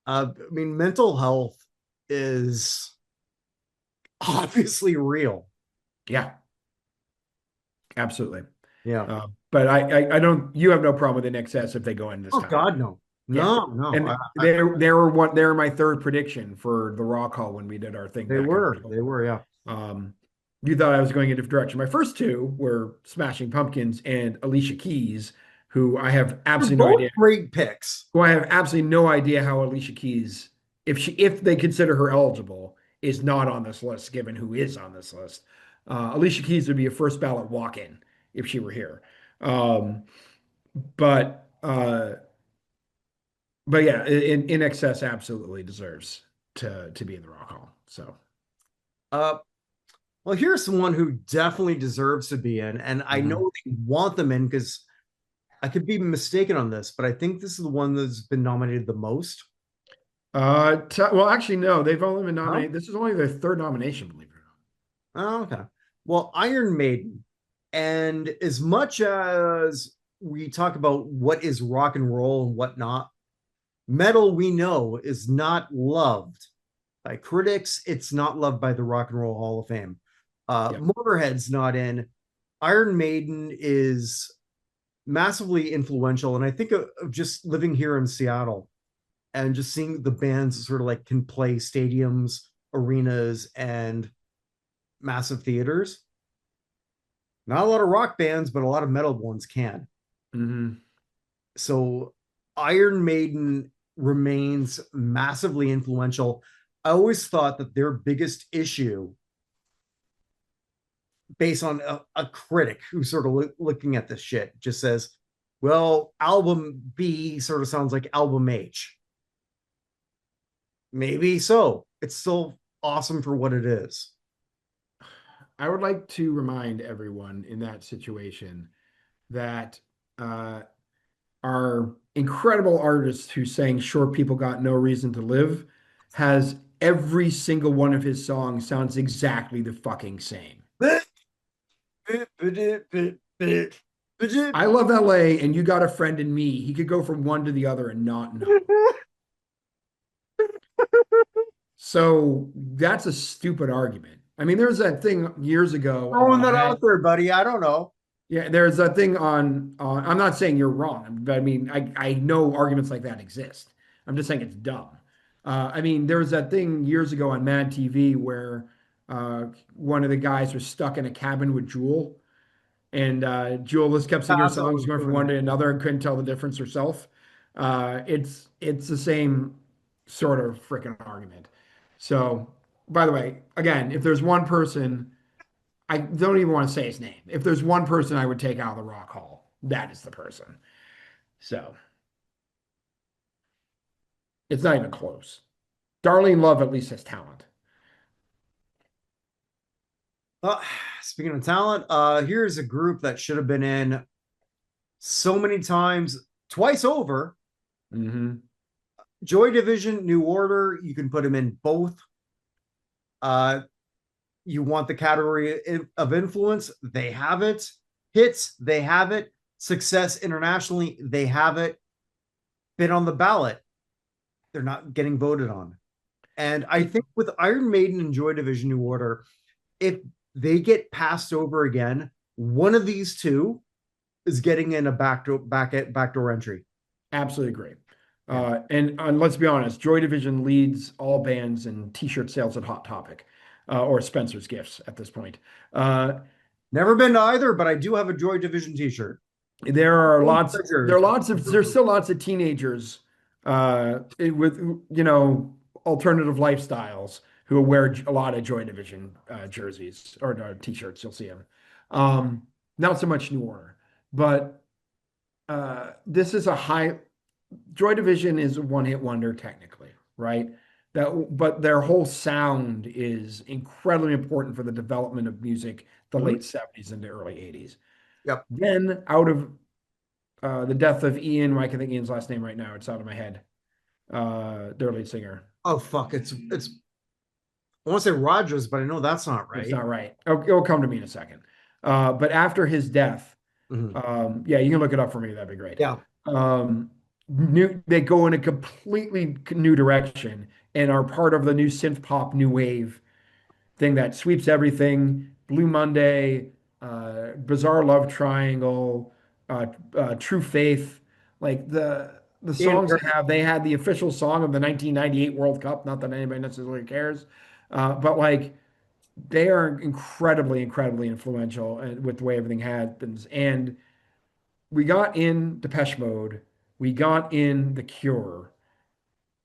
S1: I mean, mental health is obviously real.
S2: Yeah. Absolutely.
S1: Yeah.
S2: But I don't. You have no problem with INXS if they go in this
S1: Oh
S2: time.
S1: God, no,
S2: Yeah.
S1: no, no.
S2: And they were my third prediction for the Raw call when we did our thing
S1: They
S2: back in
S1: were, they
S2: October.
S1: were, yeah.
S2: Um, you thought I was going a different direction. My first two were Smashing Pumpkins and Alicia Keys, who I have
S1: They're
S2: absolutely no
S1: both
S2: idea.
S1: great picks.
S2: Who I have absolutely no idea how Alicia Keys, if they consider her eligible, is not on this list, given who is on this list. Alicia Keys would be a first ballot walk-in if she were here. Um, but uh, but yeah, in excess absolutely deserves to be in the Rock Hall. So
S1: Uh, well, here's someone who definitely deserves to be in, and I
S2: mhm.
S1: know they want them in because I could be mistaken on this, but I think this is the one that's been nominated the most.
S2: Well, actually, no, they've only been
S1: No?
S2: nominated. This is only their third nomination, believe it or
S1: Oh, okay. Well, Iron Maiden, and as much as we talk about what is rock and roll and whatnot, metal we know is not loved by critics. It's not loved by the Rock and Roll Hall of Fame.
S2: not.
S1: Motorhead's not in. Iron Maiden is massively influential, and I think of just living here in Seattle and just seeing the bands sort of like can play stadiums, arenas, and massive theaters. Not a lot of rock bands, but a lot of metal ones can.
S2: Yeah.
S1: So Iron Maiden remains massively influential. I always thought that their biggest issue, based on a critic who's sort of looking at this shit, just says, well, album B sort of sounds like album H. Maybe so. It's still awesome for what it is.
S2: I would like to remind everyone in that situation that uh, our incredible artist who sang Short People Got No Reason to Live has every single one of his songs sounds exactly the fucking same. I love LA and you got a friend in me. He could go from one to the other and not know. So that's a stupid argument. I mean, there's that thing years ago
S1: Throwing
S2: on
S1: that
S2: Mad.
S1: out there, buddy. I don't know.
S2: Yeah, there's that thing on I'm not saying you're wrong, but I mean I know arguments like that exist. I'm just saying it's dumb. I mean, there was that thing years ago on Mad TV where one of the guys was stuck in a cabin with Jewel, and Jewel just kept singing her
S1: That's what I
S2: songs
S1: was
S2: going from
S1: doing.
S2: one to another and couldn't tell the difference herself. It's the same sort of freaking argument. So, by the way, again, if there's one person I don't even want to say his name. If there's one person I would take out of the Rock Hall, that is the person. So it's not even close. Darlene Love at least has talent.
S1: Uh, Speaking of talent, here's a group that should have been in so many times, twice over.
S2: Hmm.
S1: Joy Division, New Order, you can put them in both. Uh, you want the category of influence, they have it. Hits, they have it. Success internationally, they have it. Been on the ballot, they're not getting voted on. And I think with Iron Maiden and Joy Division, New Order, if they get passed over again, one of these two is getting in a backdoor entry.
S2: Absolutely agree.
S1: Yeah.
S2: And let's be honest, Joy Division leads all bands in T-shirt sales at Hot Topic or Spencer's Gifts at this point. Uh,
S1: Never been to either, but I do have a Joy Division t-shirt.
S2: there's still lots of teenagers with alternative lifestyles who wear a lot of Joy Division jerseys or t-shirts. You'll see them. Not so much New Order, but this is a high. Joy Division is a one-hit wonder technically, right? But their whole sound is incredibly important for the development of music, the
S1: Mhm.
S2: late 70s into early 80s.
S1: Yep.
S2: Then out of the death of Ian, I can think Ian's last name right now. It's out of my head. Their lead singer.
S1: Oh fuck! It's I want to say Rogers, but I know that's not
S2: It's
S1: right.
S2: not right. It'll come to me in a second. But after his death,
S1: Mhm.
S2: yeah, you can look it up for me. That'd be great.
S1: Yeah.
S2: Um, they go in a completely new direction and are part of the new synth pop new wave thing that sweeps everything. Blue Monday, Bizarre Love Triangle, True Faith, like the
S1: And
S2: songs they had the official song of the 1998 World Cup. Not that anybody necessarily cares, but like they are incredibly, incredibly influential with the way everything happens. And we got in Depeche Mode, we got in The Cure.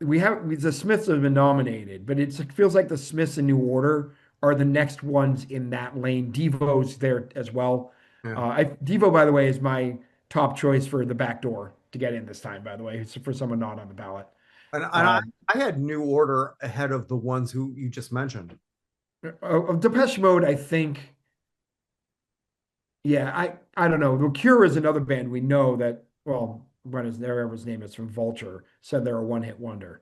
S2: The Smiths have been nominated, but it feels like the Smiths in New Order are the next ones in that lane. Devo's there as well.
S1: yeah.
S2: Devo, by the way, is my top choice for the back door to get in this time. By the way, it's for someone not on the ballot.
S1: And
S2: Um,
S1: I had New Order ahead of the ones who you just mentioned.
S2: of Depeche Mode, I think, yeah, I don't know. The Cure is another band we know that. Well, what is their his name is from Vulture said they're a one-hit wonder,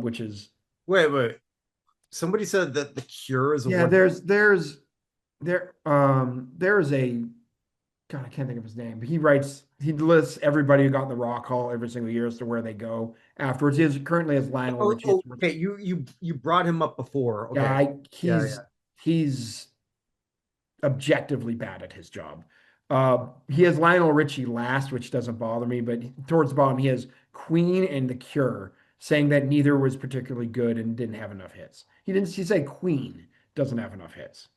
S2: which is
S1: Wait. Somebody said that The Cure is a
S2: yeah.
S1: one.
S2: There's a God, I can't think of his name, but he lists everybody who got in the Rock Hall every single year as to where they go afterwards. He is currently has Lionel Richie.
S1: Okay. You brought him up before.
S2: Yeah,
S1: Okay. Yeah.
S2: he's objectively bad at his job. He has Lionel Richie last, which doesn't bother me, but towards the bottom he has Queen and The Cure, saying that neither was particularly good and didn't have enough hits. He said Queen doesn't have enough hits.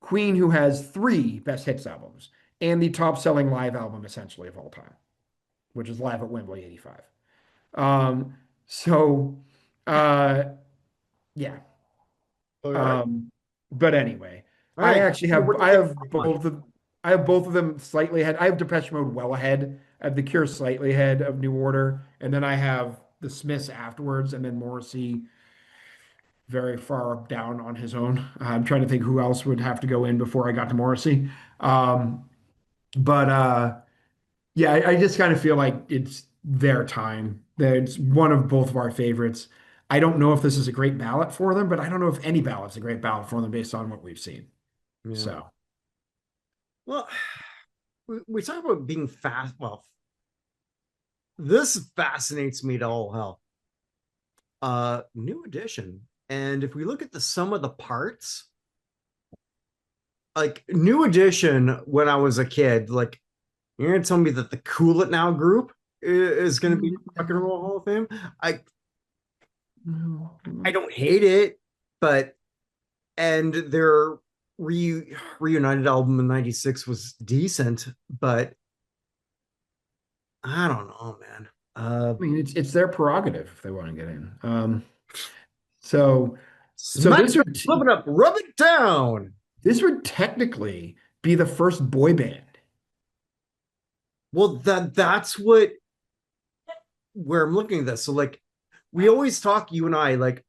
S2: Queen, who has three best hits albums and the top selling live album essentially of all time, which is Live at Wembley 85. Um, so uh yeah.
S1: All right.
S2: Um, but anyway,
S1: All right. What do you
S2: I
S1: think
S2: have
S1: so much?
S2: I have both of them slightly ahead. I have Depeche Mode well ahead. I have The Cure slightly ahead of New Order, and then I have the Smiths afterwards, and then Morrissey very far down on his own. I'm trying to think who else would have to go in before I got to Morrissey. Um, but yeah, I just kind of feel like it's their time. That it's one of both of our favorites. I don't know if this is a great ballot for them, but I don't know if any ballot's a great ballot for them based on what we've seen.
S1: Yeah.
S2: So,
S1: Well, we talk about being fast. Well, this fascinates me to all hell. New edition. And if we look at the sum of the parts, like New Edition, when I was a kid, like you're gonna tell me that the Cool It Now group is gonna be Rock and Roll Hall of Fame. I I don't hate it, but and their reunited album in '96 was decent, but I don't know, man.
S2: I mean, it's their prerogative if they want to get in. So, so
S1: Smack, flip it up, rub it down.
S2: this would technically be the first boy band.
S1: Well, that's what where I'm looking at this. So like we always talk, you and I, like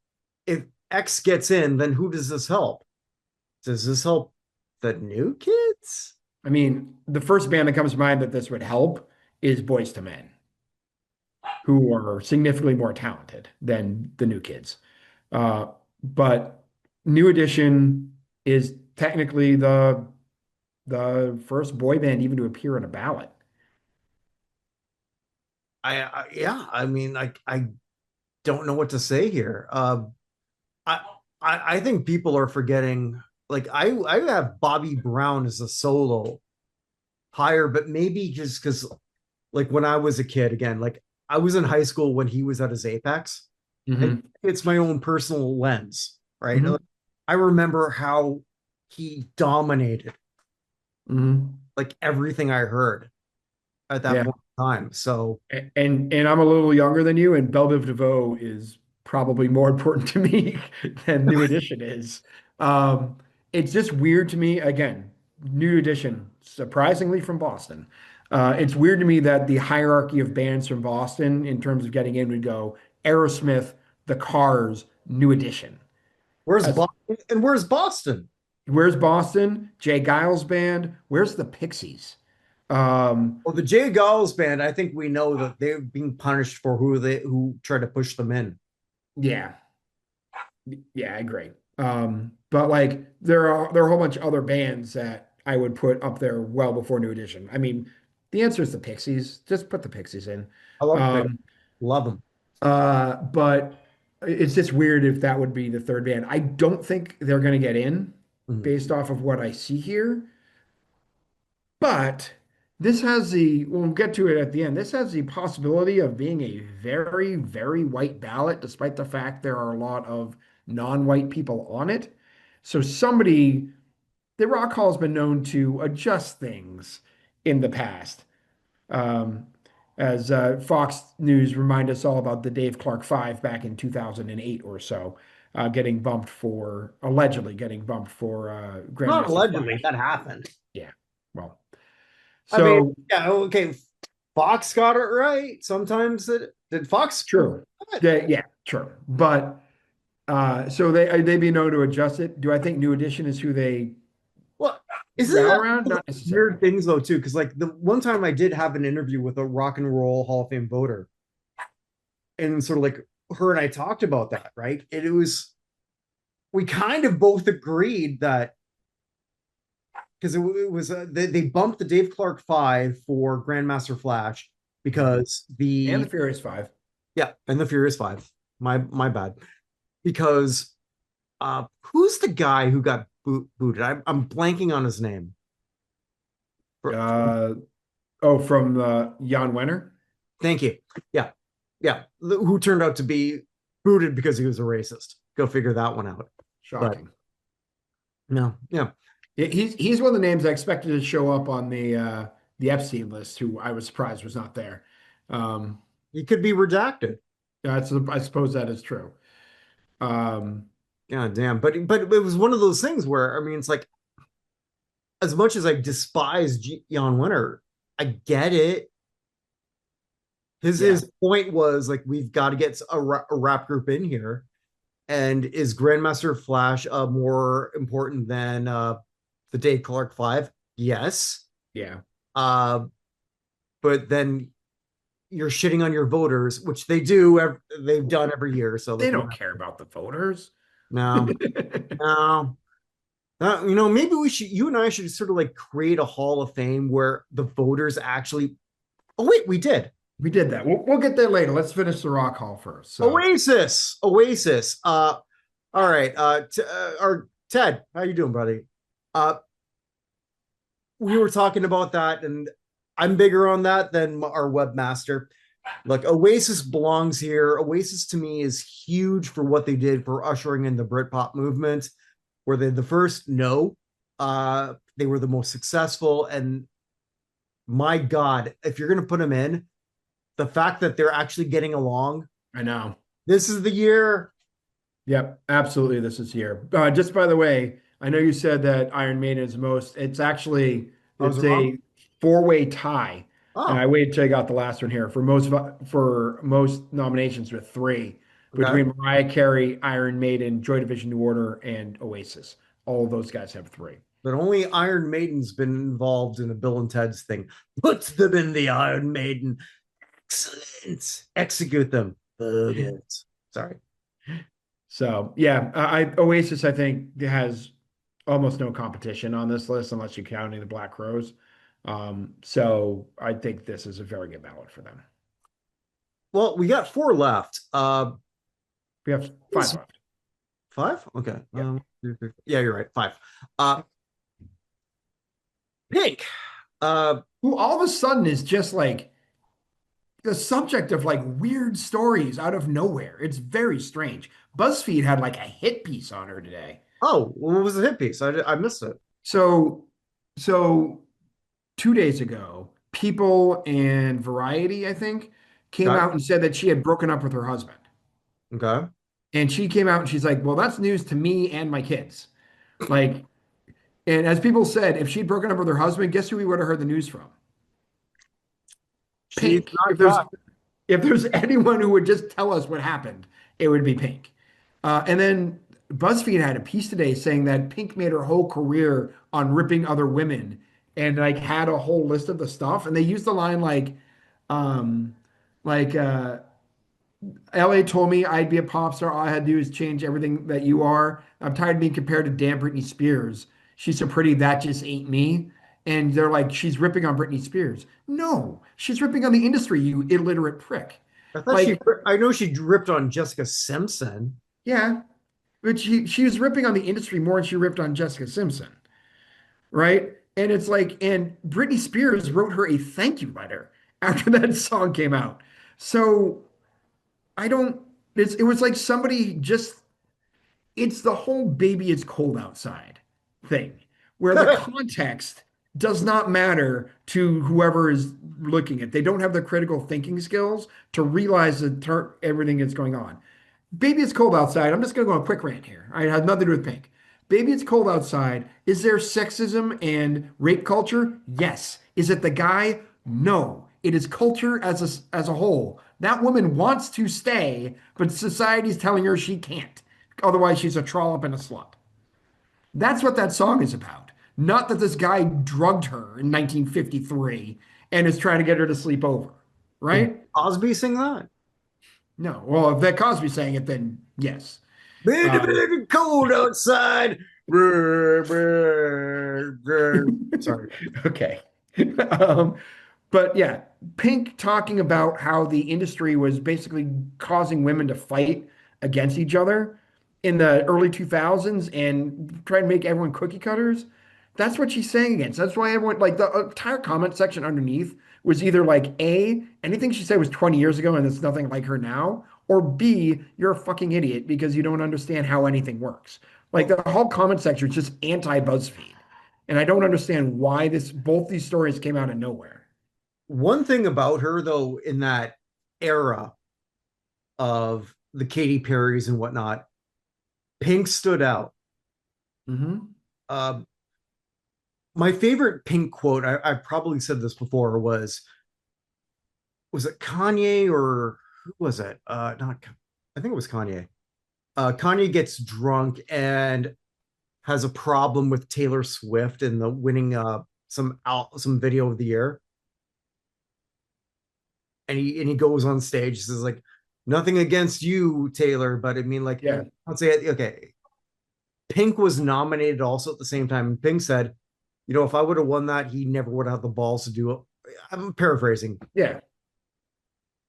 S1: if X gets in, then who does this help? Does this help the new kids?
S2: I mean, the first band that comes to mind that this would help is Boys to Men, who are significantly more talented than the new kids. But New Edition is technically the first boy band even to appear in a ballot.
S1: Yeah, I mean, I don't know what to say here. I, I think people are forgetting. Like I have Bobby Brown as a solo higher, but maybe just because like when I was a kid, again, like I was in high school when he was at his apex, and
S2: Hmm.
S1: it's my own personal lens, right?
S2: Hmm.
S1: Like, I remember how he dominated
S2: Hmm.
S1: like everything I heard at that
S2: Yeah.
S1: point in time. So
S2: And I'm a little younger than you, and Belle Biv DeVoe is probably more important to me than New Edition is. Um, it's just weird to me. Again, New Edition, surprisingly from Boston. It's weird to me that the hierarchy of bands from Boston in terms of getting in would go Aerosmith, The Cars, New Edition.
S1: where's
S2: As
S1: Boston and where's Boston?
S2: where's Boston? Jay Giles band. Where's the Pixies? Um,
S1: Well, the Jay Giles band, I think we know that they're being punished for who tried to push them in.
S2: yeah. Yeah, I agree. But like there are a whole bunch of other bands that I would put up there well before New Edition. I mean, The answer is the Pixies. Just put the Pixies in.
S1: I love the pick.
S2: Um,
S1: Love them.
S2: but it's just weird if that would be the third band. I don't think they're going to get in
S1: Mhm.
S2: based off of what I see here. But this has we'll get to it at the end. This has the possibility of being a very, very white ballot, despite the fact there are a lot of non-white people on it. So the Rock Hall has been known to adjust things in the past. Um, as Fox News remind us all about the Dave Clark Five back in 2008 or so, allegedly getting bumped for
S1: Not
S2: Grandmaster
S1: allegedly,
S2: Flash.
S1: that happened.
S2: Yeah, well,
S1: I mean,
S2: so
S1: yeah, okay. Fox got it right. Sometimes it did. Fox.
S2: true. Yeah, true. But so they be known to adjust it. Do I think New Edition is who they
S1: Well, isn't
S2: rally
S1: that
S2: around?
S1: one of
S2: Not
S1: those weird
S2: necessarily.
S1: things though too? Because like the one time I did have an interview with a Rock and Roll Hall of Fame voter, and sort of like her and I talked about that, right? And it was we kind of both agreed that because it was they bumped the Dave Clark Five for Grandmaster Flash
S2: Mhm.
S1: because
S2: And the
S1: the
S2: Furious Five.
S1: yeah, and the Furious Five. My bad. Because who's the guy who got booted? I'm blanking on his name.
S2: Uh, oh, from Jan Wenner.
S1: Thank you. Yeah, yeah. Who turned out to be booted because he was a racist. Go figure that one out. But
S2: Shocking.
S1: no, yeah.
S2: He's one of the names I expected to show up on the Epstein list, who I was surprised was not there. Um,
S1: He could be redacted.
S2: I suppose that is true. Um,
S1: God damn. But it was one of those things where I mean it's like as much as I despise Jan Winter, I get it.
S2: yeah,
S1: His point was like we've got to get a rap group in here. And is Grandmaster Flash more important than the Dave Clark Five? Yes.
S2: yeah.
S1: Uh, but then you're shitting on your voters, which they do. They've done every year. So
S2: They
S1: like,
S2: don't care about the voters.
S1: no, no. Maybe we should. You and I should sort of like create a Hall of Fame where the voters actually. Oh wait, we did.
S2: We did that. We'll get there later. Let's finish the Rock Hall first. So,
S1: Oasis. All right. Our Ted, how you doing, buddy? Uh, we were talking about that, and I'm bigger on that than our webmaster. Like Oasis belongs here. Oasis to me is huge for what they did for ushering in the Britpop movement. Were they the first? No. They were the most successful, and my God, if you're gonna put them in, the fact that they're actually getting along,
S2: I know.
S1: this is the year.
S2: Yep, absolutely. This is here. Just by the way, I know you said that Iron Maiden is most.
S1: I was
S2: It's
S1: wrong.
S2: a four-way tie, and I
S1: Oh,
S2: waited till I got the last one here for most nominations with three
S1: okay.
S2: between Mariah Carey, Iron Maiden, Joy Division, New Order, and Oasis. All of those guys have three.
S1: But only Iron Maiden's been involved in a Bill and Ted's thing. Put them in the Iron Maiden. Excellent. Execute them. Brilliant. Sorry.
S2: So yeah, Oasis I think has almost no competition on this list unless you're counting the Black Crowes. So I think this is a very good ballot for them.
S1: Well, we got four left.
S2: We have five left.
S1: Five? Okay.
S2: Yep.
S1: Yeah, you're right. Five. Uh, Pink. Uh,
S2: Who all of a sudden is just like the subject of like weird stories out of nowhere. It's very strange. BuzzFeed had like a hit piece on her today.
S1: oh, what was the hit piece? I missed it.
S2: So, so 2 days ago, People and Variety, I think, came
S1: Okay.
S2: out and said that she had broken up with her husband.
S1: Okay.
S2: And she came out and she's like, well, that's news to me and my kids. Like, and as people said, if she'd broken up with her husband, guess who we would have heard the news from?
S1: She's
S2: Pink.
S1: not caught.
S2: If there's anyone who would just tell us what happened, it would be Pink. And then BuzzFeed had a piece today saying that Pink made her whole career on ripping other women and like had a whole list of the stuff. And they used the line um, like LA told me I'd be a pop star. All I had to do is change everything that you are. I'm tired of being compared to damn Britney Spears. She's so pretty, that just ain't me. And they're like, she's ripping on Britney Spears. No, she's ripping on the industry, you illiterate prick.
S1: I thought
S2: Like,
S1: I know she ripped on Jessica Simpson.
S2: yeah, but she was ripping on the industry more than she ripped on Jessica Simpson, right? And it's like, and Britney Spears wrote her a thank you letter after that song came out. So I don't, it was like somebody just, it's the whole baby it's cold outside thing, where the context does not matter to whoever is looking at. They don't have the critical thinking skills to realize everything that's going on. Baby, it's cold outside. I'm just going to go on a quick rant here. I have nothing to do with Pink. Baby, it's cold outside. Is there sexism and rape culture? Yes. Is it the guy? No. It is culture as a whole. That woman wants to stay, but society's telling her she can't. Otherwise, she's a trollop and a slut. That's what that song is about. Not that this guy drugged her in 1953 and is trying to get her to sleep over,
S1: Did
S2: right?
S1: Cosby sing that?
S2: No. Well, if that Cosby sang it, then yes.
S1: Baby,
S2: Um,
S1: baby, cold outside. Brr, brr, brr. Sorry.
S2: okay. Um, but yeah, Pink talking about how the industry was basically causing women to fight against each other in the early 2000s and trying to make everyone cookie cutters. That's what she's saying against. That's why everyone, like the entire comment section underneath was either like A, anything she said was 20 years ago and it's nothing like her now, or B, you're a fucking idiot because you don't understand how anything works. Like the whole comment section is just anti-BuzzFeed. And I don't understand why both these stories came out of nowhere.
S1: One thing about her, though, in that era of the Katy Perrys and whatnot, Pink stood out.
S2: Hmm.
S1: Uh, my favorite Pink quote, I've probably said this before, was it Kanye or who was it? Not, I think it was Kanye. Kanye gets drunk and has a problem with Taylor Swift and the winning some video of the year, and he goes on stage. Says like, nothing against you, Taylor, but I mean, like,
S2: Yeah.
S1: I'll say it. Okay, Pink was nominated also at the same time. And Pink said, if I would have won that, he never would have the balls to do it. I'm paraphrasing.
S2: Yeah.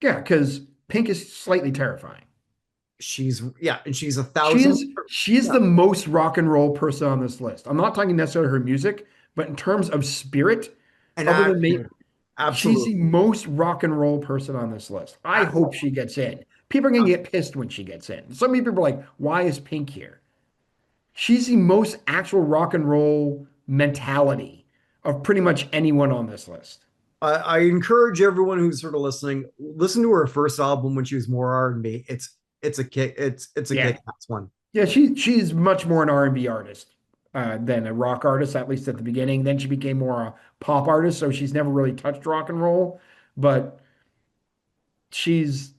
S2: Yeah. Because Pink is slightly terrifying.
S1: And she's a
S2: She
S1: thousand.
S2: is she is
S1: Yeah,
S2: the most rock and roll person on this list. I'm not talking necessarily her music, but in terms of spirit,
S1: an
S2: other than me,
S1: actor.
S2: she's
S1: Absolutely.
S2: the most rock and roll person on this list. I hope she gets in. People are gonna get pissed when she gets in. Some people are like, why is Pink here? She's the most actual rock and roll mentality of pretty much anyone on this list.
S1: I encourage everyone who's sort of listening, listen to her first album when she was more R&B. It's a kick
S2: Yeah.
S1: ass one.
S2: Yeah, she's much more an R&B artist than a rock artist, at least at the beginning. Then she became more a pop artist, so she's never really touched rock and roll. But she's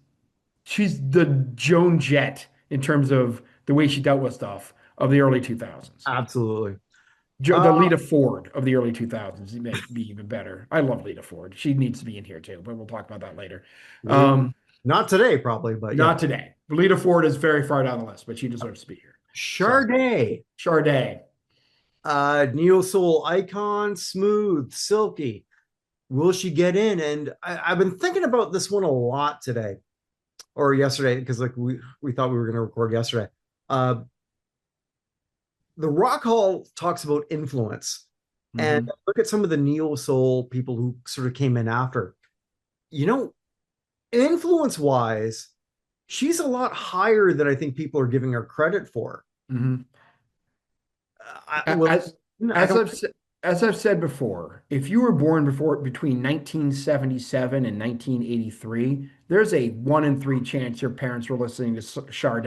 S2: she's the Joan Jett in terms of the way she dealt with stuff of the early 2000s.
S1: Absolutely.
S2: The
S1: Uh,
S2: Lita Ford of the early 2000s may be even better. I love Lita Ford. She needs to be in here too, but we'll talk about that later. Um,
S1: Not today, probably, but yeah.
S2: Not today. Lita Ford is very far down the list, but she deserves to be here. So,
S1: Sade,
S2: Sade.
S1: neo soul icon, smooth, silky. Will she get in? And I've been thinking about this one a lot today or yesterday because like we thought we were going to record yesterday. Uh, the Rock Hall talks about influence, and
S2: Hmm.
S1: look at some of the neo soul people who sort of came in after. You know, influence wise, she's a lot higher than I think people are giving her credit for.
S2: Hmm.
S1: Well,
S2: As
S1: I don't.
S2: as I've said before, if you were born between 1977 and 1983, there's a 1 in 3 chance your parents were listening to Sade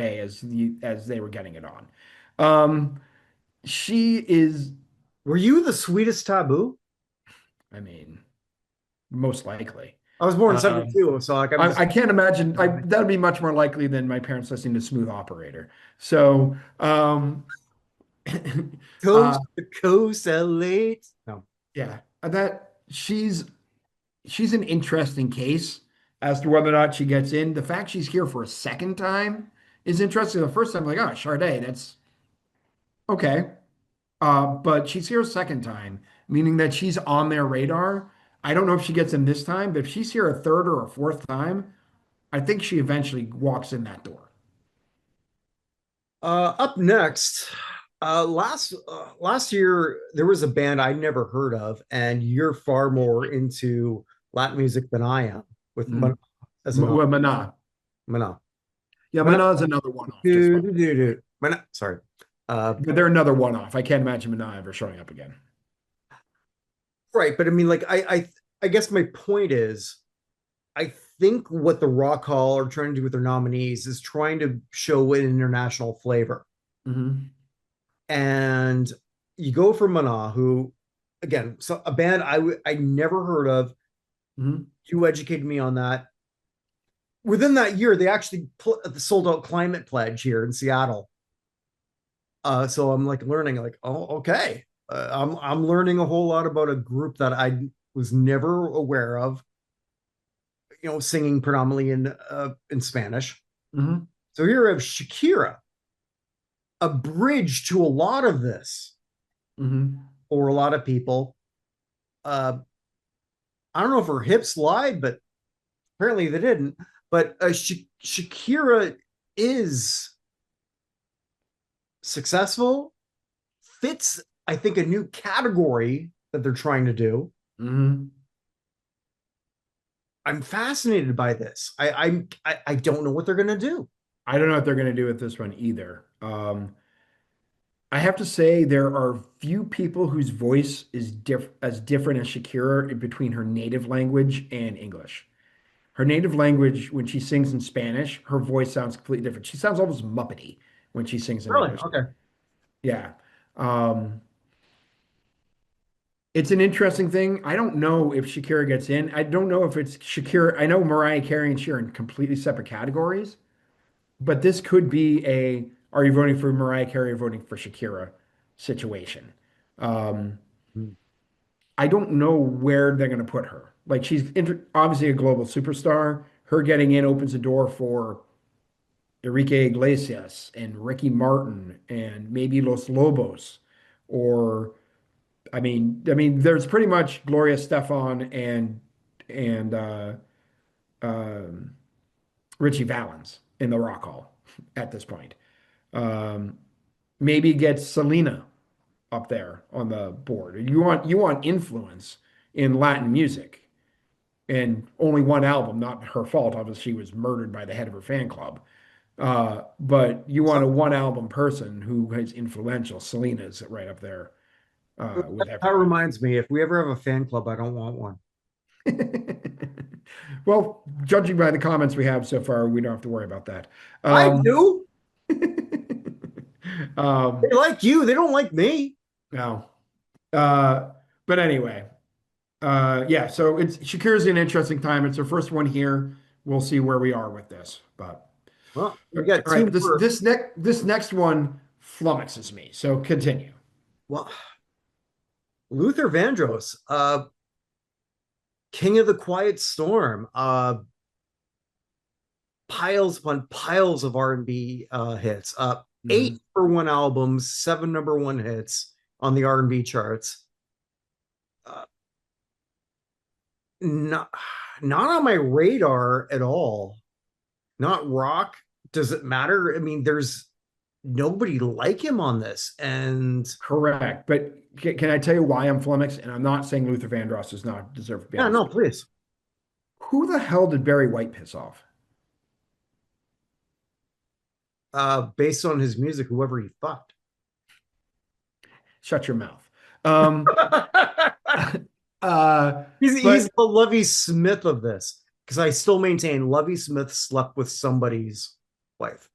S2: as they were getting it on. Um, she is,
S1: Were you the sweetest taboo?
S2: I mean, most likely.
S1: I was born in
S2: Um,
S1: 72, so like I'm just
S2: I can't imagine. That would be much more likely than my parents listening to Smooth Operator. So, uh,
S1: coast to coast late. No,
S2: yeah, that she's an interesting case as to whether or not she gets in. The fact she's here for a second time is interesting. The first time, like, oh, Sade, that's okay. But she's here a second time, meaning that she's on their radar. I don't know if she gets in this time, but if she's here a third or a fourth time, I think she eventually walks in that door.
S1: Up next, last year there was a band I never heard of, and you're far more into Latin music than I am. With
S2: Mm.
S1: as an
S2: Well, Mana.
S1: Mana,
S2: Yeah,
S1: Mana,
S2: Mana is another one-off, just fine.
S1: Mana. Sorry. Uh,
S2: But they're another one-off. I can't imagine Mana ever showing up again.
S1: right, but I mean, like, I guess my point is, I think what the Rock Hall are trying to do with their nominees is trying to show an international flavor.
S2: Hmm.
S1: And you go for Mana, who, again, so a band I never heard of.
S2: Hmm.
S1: You educated me on that. Within that year, they actually sold out Climate Pledge here in Seattle. So I'm like learning, like, oh, okay. I'm learning a whole lot about a group that I was never aware of. Singing predominantly in Spanish.
S2: Hmm.
S1: So here I have Shakira, a bridge to a lot of this
S2: Hmm.
S1: for a lot of people. Uh, I don't know if her hips lied, but apparently they didn't. But Shakira is successful, fits, I think, a new category that they're trying to do.
S2: Hmm.
S1: I'm fascinated by this. I don't know what they're gonna do.
S2: I don't know what they're going to do with this one either. I have to say there are few people whose voice is as different as Shakira in between her native language and English. Her native language, when she sings in Spanish, her voice sounds completely different. She sounds almost Muppety when she sings in
S1: Really?
S2: English.
S1: Okay.
S2: Yeah. Um, it's an interesting thing. I don't know if Shakira gets in. I don't know if it's Shakira. I know Mariah Carey and Cher are in completely separate categories, but this could be a are you voting for Mariah Carey or voting for Shakira situation. Um, I don't know where they're going to put her. Like obviously a global superstar. Her getting in opens the door for Enrique Iglesias and Ricky Martin and maybe Los Lobos, or there's pretty much Gloria Stefan and um, Richie Valens in the Rock Hall at this point. Um, Maybe get Selena up there on the board. You want influence in Latin music, and only one album, not her fault. Obviously, she was murdered by the head of her fan club. But you want a one album person who is influential. Selena's right up there with
S1: That
S2: everybody.
S1: reminds me, if we ever have a fan club, I don't want one.
S2: Well, judging by the comments we have so far, we don't have to worry about that.
S1: I
S2: Um,
S1: do.
S2: um,
S1: They like you. They don't like me.
S2: no. Uh, but anyway, yeah, so it's Shakira's an interesting time. It's her first one here. We'll see where we are with this. But
S1: Well,
S2: all
S1: we got two
S2: right, this
S1: more.
S2: this next this next one flummoxes me. So continue.
S1: Well, Luther Vandross, King of the Quiet Storm, piles upon piles of R&B hits. Eight
S2: Mhm.
S1: number one albums, seven number one hits on the R&B charts. Uh, not not on my radar at all. Not rock. Does it matter? I mean, there's nobody like him on this, and
S2: Correct. But can I tell you why I'm flummoxed? And I'm not saying Luther Vandross does not deserve to be on
S1: yeah,
S2: this.
S1: no, please.
S2: Who the hell did Barry White piss off?
S1: Based on his music, whoever he fucked.
S2: Shut your mouth. Um, uh,
S1: He's
S2: but
S1: the Lovey Smith of this, because I still maintain Lovey Smith slept with somebody's wife.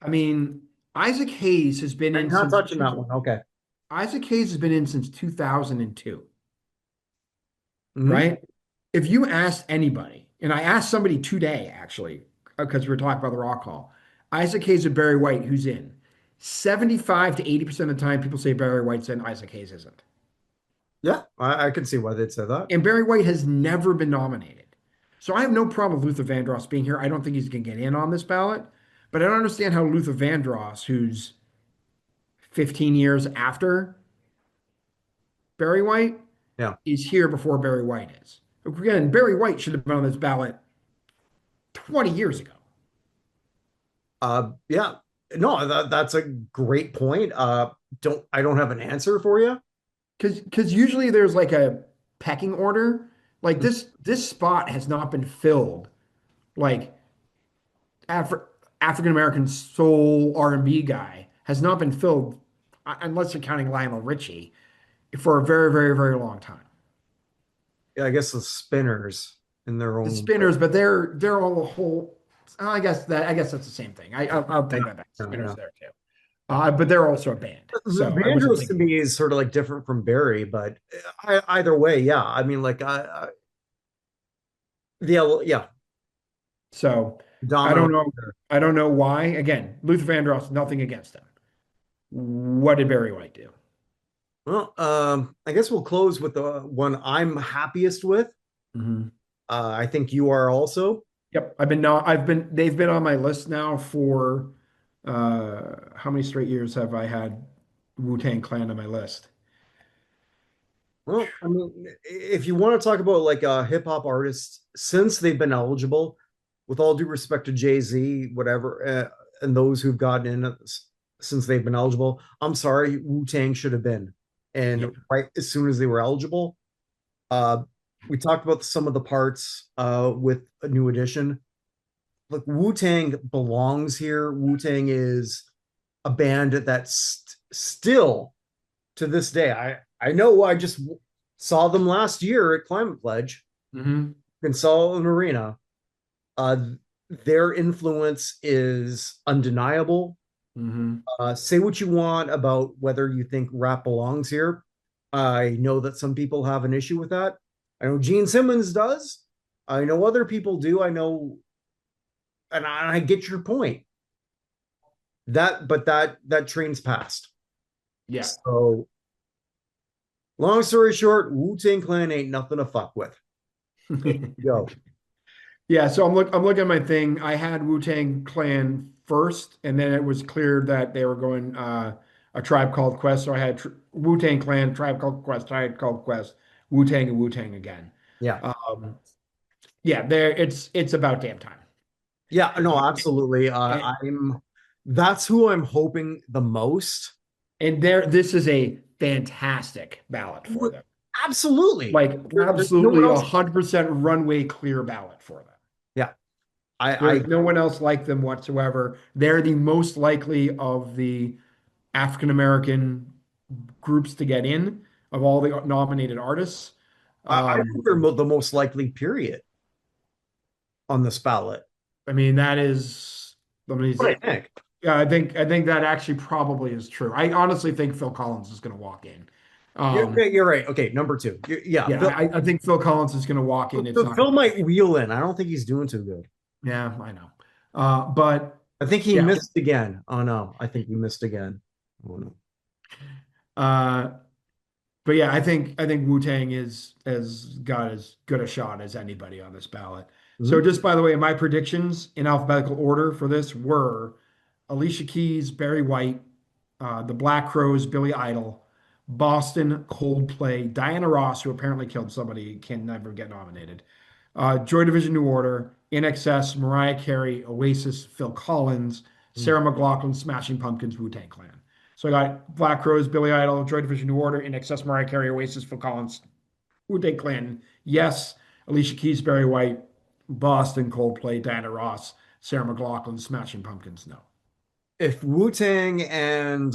S2: I mean, Isaac Hayes has been
S1: I'm
S2: in
S1: not
S2: since
S1: touching that one. Okay.
S2: Isaac Hayes has been in since 2002,
S1: Mhm.
S2: right? If you ask anybody, and I asked somebody today actually, because we were talking about the Rock Hall, Isaac Hayes and Barry White, who's in? 75 to 80% of the time, people say Barry White's in, Isaac Hayes isn't.
S1: Yeah, I can see why they'd say that.
S2: And Barry White has never been nominated. So I have no problem with Luther Vandross being here. I don't think he's going to get in on this ballot, but I don't understand how Luther Vandross, who's 15 years after Barry White
S1: Yeah.
S2: is here before Barry White is. Again, Barry White should have been on this ballot 20 years ago.
S1: Yeah. No, that's a great point. I don't have an answer for you.
S2: Because usually there's like a pecking order. Like this spot has not been filled. Like Afri African American soul R&B guy has not been filled, unless you're counting Lionel Richie, for a very, very, very long time.
S1: Yeah, I guess the spinners in their
S2: The
S1: own way.
S2: Spinners, but they're all a whole. I guess that's the same thing. I'll
S1: Yeah,
S2: take that back.
S1: yeah,
S2: Spinners
S1: yeah.
S2: there too. But they're also a band, so I wasn't
S1: Vandross to
S2: thinking.
S1: me is sort of like different from Barry, but either way, yeah. I mean, like, yeah,
S2: So I
S1: domino.
S2: don't know. I don't know why. Again, Luther Vandross, nothing against him. What did Barry White do?
S1: Well, I guess we'll close with the one I'm happiest with.
S2: Mhm.
S1: I think you are also.
S2: Yep, they've been on my list now for how many straight years have I had Wu-Tang Clan on my list?
S1: Well, I mean, if you want to talk about like hip hop artists since they've been eligible, with all due respect to Jay-Z, whatever, and those who've gotten in since they've been eligible, I'm sorry, Wu-Tang should have been.
S2: Yeah.
S1: And right as soon as they were eligible, uh, we talked about some of the parts with a new edition. Like Wu-Tang belongs here. Wu-Tang is a band that's still to this day. I know I just saw them last year at Climate Pledge
S2: Hmm.
S1: in Sullivan Arena. Uh, their influence is undeniable.
S2: Hmm.
S1: Say what you want about whether you think rap belongs here. I know that some people have an issue with that. I know Gene Simmons does. I know other people do. I know, and I get your point. But that train's passed.
S2: Yeah.
S1: So long story short, Wu Tang Clan ain't nothing to fuck with. Yo,
S2: Yeah, so I'm looking at my thing. I had Wu-Tang Clan first, and then it was clear that they were going a Tribe Called Quest. So I had Wu-Tang Clan, Tribe Called Quest, Tribe Called Quest, Wu-Tang and Wu-Tang again.
S1: yeah,
S2: Um, yeah, there it's about damn time.
S1: yeah, no, absolutely.
S2: And,
S1: I'm that's who I'm hoping the most.
S2: and there this is a fantastic ballot for them.
S1: Absolutely.
S2: Like
S1: There's no one
S2: absolutely
S1: else.
S2: 100% runway clear ballot for them.
S1: Yeah,
S2: There
S1: I
S2: is no one else like them whatsoever. They're the most likely of the African American groups to get in of all the nominated artists.
S1: I
S2: Um,
S1: think they're the most likely period on this ballot.
S2: I mean, that is, I mean,
S1: What I think.
S2: yeah, I think that actually probably is true. I honestly think Phil Collins is going to walk in.
S1: You're right. Okay, number two. Yeah,
S2: Yeah, I think Phil Collins is going to walk in. It's not
S1: Phil
S2: going to be,
S1: might wheel in. I don't think he's doing too good.
S2: yeah, I know. But
S1: I think he
S2: yeah,
S1: missed again. Oh no, I think he missed again. Oh, no.
S2: uh, but yeah, I think Wu-Tang is has got as good a shot as anybody on this ballot. So
S1: Mhm.
S2: just by the way, my predictions in alphabetical order for this were Alicia Keys, Barry White, the Black Crowes, Billy Idol, Boston, Coldplay, Diana Ross, who apparently killed somebody, can never get nominated. Joy Division New Order, INXS, Mariah Carey, Oasis, Phil Collins,
S1: Mhm.
S2: Sarah McLachlan, Smashing Pumpkins, Wu-Tang Clan. So I got Black Crowes, Billy Idol, Joy Division New Order, INXS, Mariah Carey, Oasis, Phil Collins, Wu-Tang Clan. Yes. Alicia Keys, Barry White, Boston, Coldplay, Diana Ross, Sarah McLachlan, Smashing Pumpkins. No.
S1: If Wu Tang and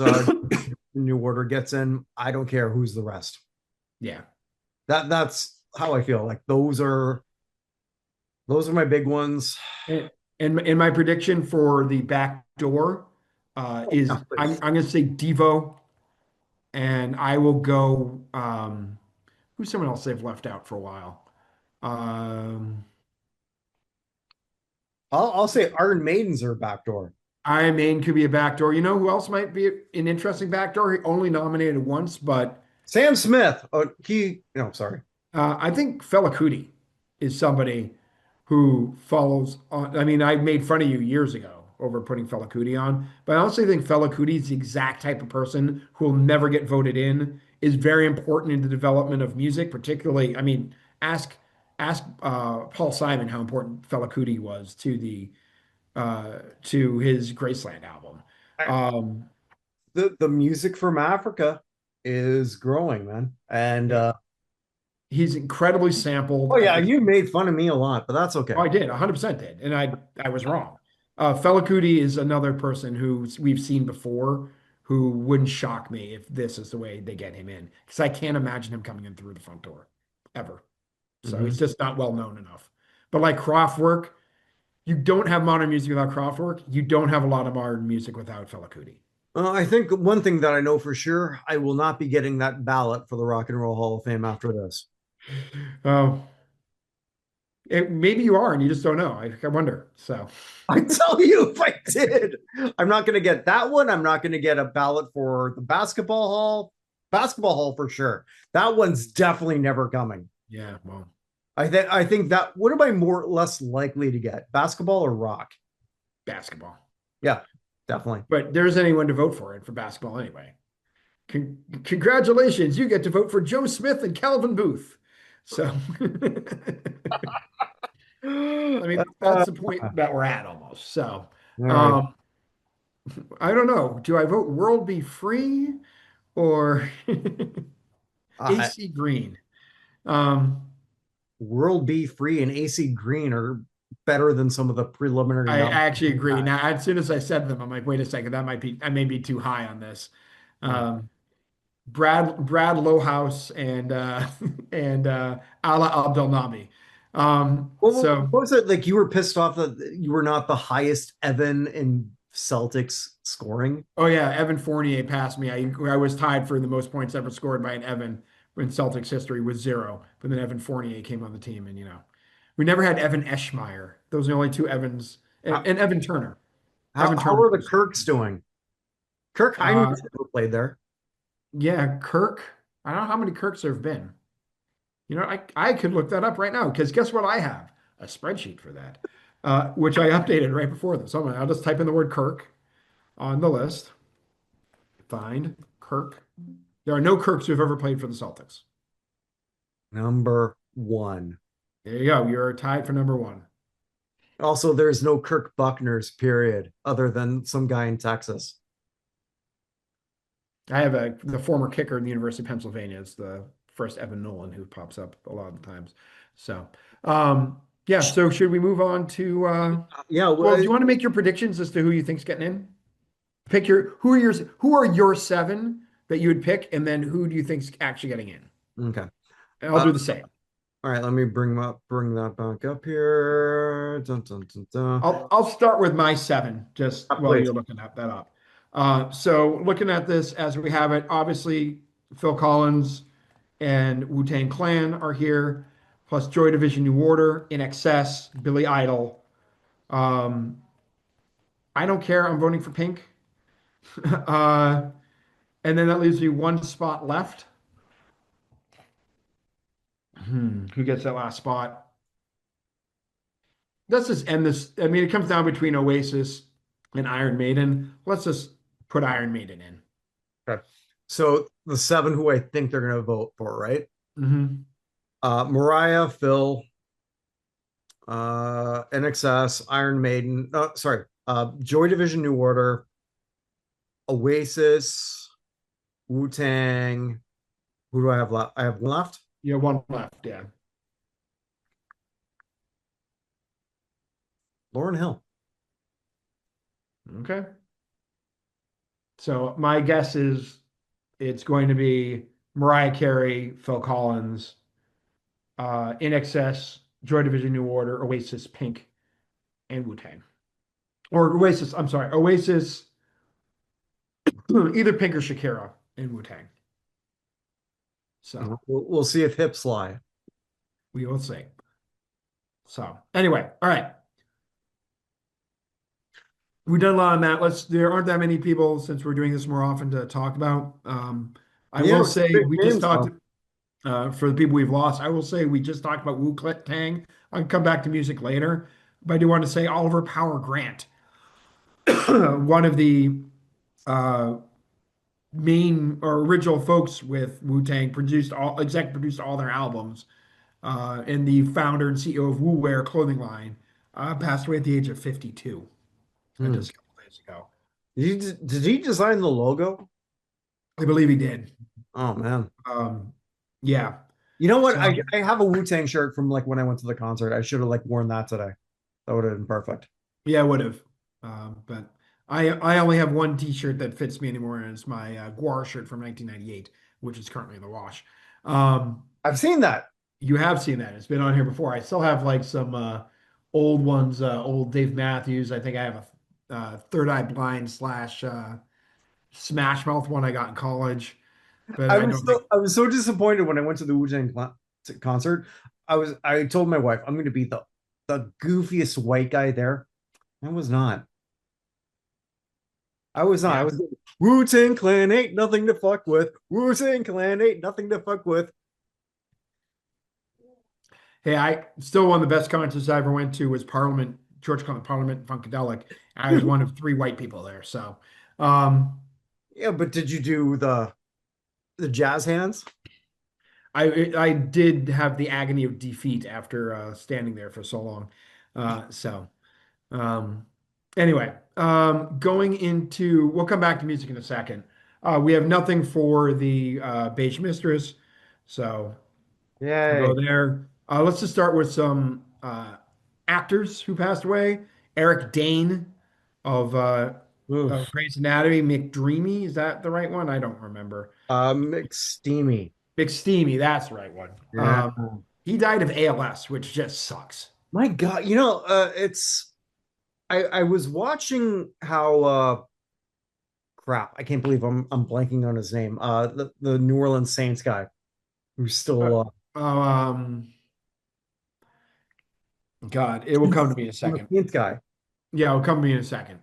S1: New Order gets in, I don't care who's the rest.
S2: Yeah.
S1: That's how I feel. Like those are my big ones.
S2: And my prediction for the back door
S1: Yeah,
S2: is
S1: please.
S2: I'm going to say Devo, and I will go. Who's someone else they've left out for a while? Um,
S1: I'll say Iron Maidens are backdoor.
S2: Iron Maiden could be a backdoor. You know who else might be an interesting backdoor? He only nominated once, but
S1: Sam Smith. Oh, he. No, sorry.
S2: I think Fela Kuti is somebody who follows on. I mean, I made fun of you years ago over putting Fela Kuti on. But I honestly think Fela Kuti is the exact type of person who will never get voted in, is very important in the development of music, particularly, I mean, ask Paul Simon how important Fela Kuti was to his Graceland album. Um,
S1: The music from Africa is growing, man. And
S2: yeah, he's incredibly sampled
S1: oh
S2: at
S1: yeah,
S2: the
S1: you made fun of me a lot, but that's okay.
S2: Oh, I did, 100% did, and I was wrong. Fela Kuti is another person who we've seen before who wouldn't shock me if this is the way they get him in, because I can't imagine him coming in through the front door ever. So
S1: Mhm.
S2: he's just not well known enough. But like Kraftwerk, you don't have modern music without Kraftwerk. You don't have a lot of modern music without Fela Kuti.
S1: I think one thing that I know for sure, I will not be getting that ballot for the Rock and Roll Hall of Fame after this.
S2: Oh, maybe you are, and you just don't know. I wonder. So.
S1: I tell you, if I did, I'm not going to get that one. I'm not going to get a ballot for the basketball hall for sure. That one's definitely never coming.
S2: Yeah, well,
S1: I think that what am I more less likely to get, basketball or rock?
S2: basketball.
S1: Yeah, definitely.
S2: But there isn't anyone to vote for it for basketball anyway. Congratulations, you get to vote for Joe Smith and Calvin Booth. So, I mean,
S1: Uh,
S2: that's the point that we're at almost. So,
S1: all right.
S2: um, I don't know. Do I vote World Be Free or
S1: Uh,
S2: AC Green? Um,
S1: World Be Free and AC Green are better than some of the preliminary
S2: I
S1: numbers.
S2: actually agree. Now, as soon as I said them, I'm like, wait a second, I may be too high on this. Um, Brad Lowhouse and and Ala Abdel Nabi. So
S1: What was it like? You were pissed off that you were not the highest Evan in Celtics scoring.
S2: oh yeah, Evan Fournier passed me. I was tied for the most points ever scored by an Evan in Celtics history with zero. But then Evan Fournier came on the team, and we never had Evan Eschmeyer. Those are the only two Evans,
S1: How,
S2: and Evan Turner.
S1: how,
S2: Evan
S1: how
S2: Turner
S1: are the
S2: was
S1: Kirks doing? Kirk
S2: uh,
S1: Heinrich played there.
S2: yeah, Kirk. I don't know how many Kirks there have been. I could look that up right now because guess what I have? A spreadsheet for that, which I updated right before this. So I'll just type in the word Kirk on the list. Find Kirk. There are no Kirks who've ever played for the Celtics.
S1: Number one.
S2: There you go. You're tied for number one.
S1: Also, there's no Kirk Buchners, period, other than some guy in Texas.
S2: I have the former kicker in the University of Pennsylvania. It's the first Evan Nolan who pops up a lot of the times. So, yeah. So should we move on to?
S1: Yeah,
S2: Well, do you want to make your predictions as to who you think's getting in? Pick who are your seven that you would pick, and then who do you think's actually getting in?
S1: okay.
S2: And I'll do the same.
S1: All right, let me bring that back up here. Dun, dun, dun, dun.
S2: I'll start with my seven just while
S1: Please.
S2: you're looking that up. So looking at this as we have it, obviously Phil Collins and Wu-Tang Clan are here, plus Joy Division New Order, INXS, Billy Idol. I don't care. I'm voting for Pink. And then that leaves me one spot left. Who gets that last spot? Let's just end this. I mean, it comes down between Oasis and Iron Maiden. Let's just put Iron Maiden in.
S1: Okay. So the seven who I think they're going to vote for, right?
S2: Mm-hmm.
S1: Mariah, Phil, NXS, Iron Maiden. Sorry, Joy Division, New Order, Oasis, Wu-Tang. Who do I have left? I have one left.
S2: You have one left, yeah.
S1: Lauryn Hill.
S2: Okay. So my guess is it's going to be Mariah Carey, Phil Collins, INXS, Joy Division New Order, Oasis, Pink, and Wu-Tang. Or Oasis, I'm sorry, Oasis, either Pink or Shakira and Wu-Tang. So
S1: We'll see if hips lie.
S2: we will see. So anyway, all right. We've done a lot on that. There aren't that many people since we're doing this more often to talk about. I
S1: Yeah,
S2: will say
S1: big
S2: we just
S1: names,
S2: talked for the people we've lost. I will say we just talked about Wu-Tang. I'll come back to music later, but I do want to say Oliver Power Grant. one of the uh, main or original folks with Wu-Tang produced all their albums, and the founder and CEO of Wu Wear clothing line, passed away at the age of 52,
S1: Hmm.
S2: just a couple days ago.
S1: Did he design the logo?
S2: I believe he did.
S1: Oh man.
S2: Um, yeah.
S1: You know what?
S2: So
S1: I have a Wu-Tang shirt from like when I went to the concert. I should have like worn that today. That would have been perfect.
S2: yeah, I would have. But I only have one T-shirt that fits me anymore, and it's my Guar shirt from 1998, which is currently in the wash. Um,
S1: I've seen that.
S2: you have seen that. It's been on here before. I still have like some old ones, old Dave Matthews. I think I have a Third Eye Blind slash Smash Mouth one I got in college, but I don't think.
S1: I was so disappointed when I went to the Wu-Tang concert. I told my wife I'm going to be the goofiest white guy there. I was not. I was not. I
S2: Yeah.
S1: was Wu-Tang Clan ain't nothing to fuck with. Wu-Tang Clan ain't nothing to fuck with.
S2: Hey, I still one of the best concerts I ever went to was Parliament, George Clinton Parliament Funkadelic. I was one of three white people there. So, um,
S1: Yeah, but did you do the jazz hands?
S2: I did have the agony of defeat after standing there for so long. So um, anyway, going into we'll come back to music in a second. We have nothing for the Beige Mistress, so we'll go
S1: Yay.
S2: there. Let's just start with some actors who passed away. Eric Dane of
S1: Oof.
S2: Grey's Anatomy. McDreamy, is that the right one? I don't remember.
S1: McSteamy.
S2: McSteamy, that's the right one.
S1: Yeah.
S2: He died of ALS, which just sucks.
S1: My God, it's I was watching how crap, I can't believe I'm blanking on his name. The New Orleans Saints guy who's
S2: Uh,
S1: still
S2: um, God, it will come to me in a
S1: the
S2: second.
S1: Saints guy.
S2: Yeah, it'll come to me in a second.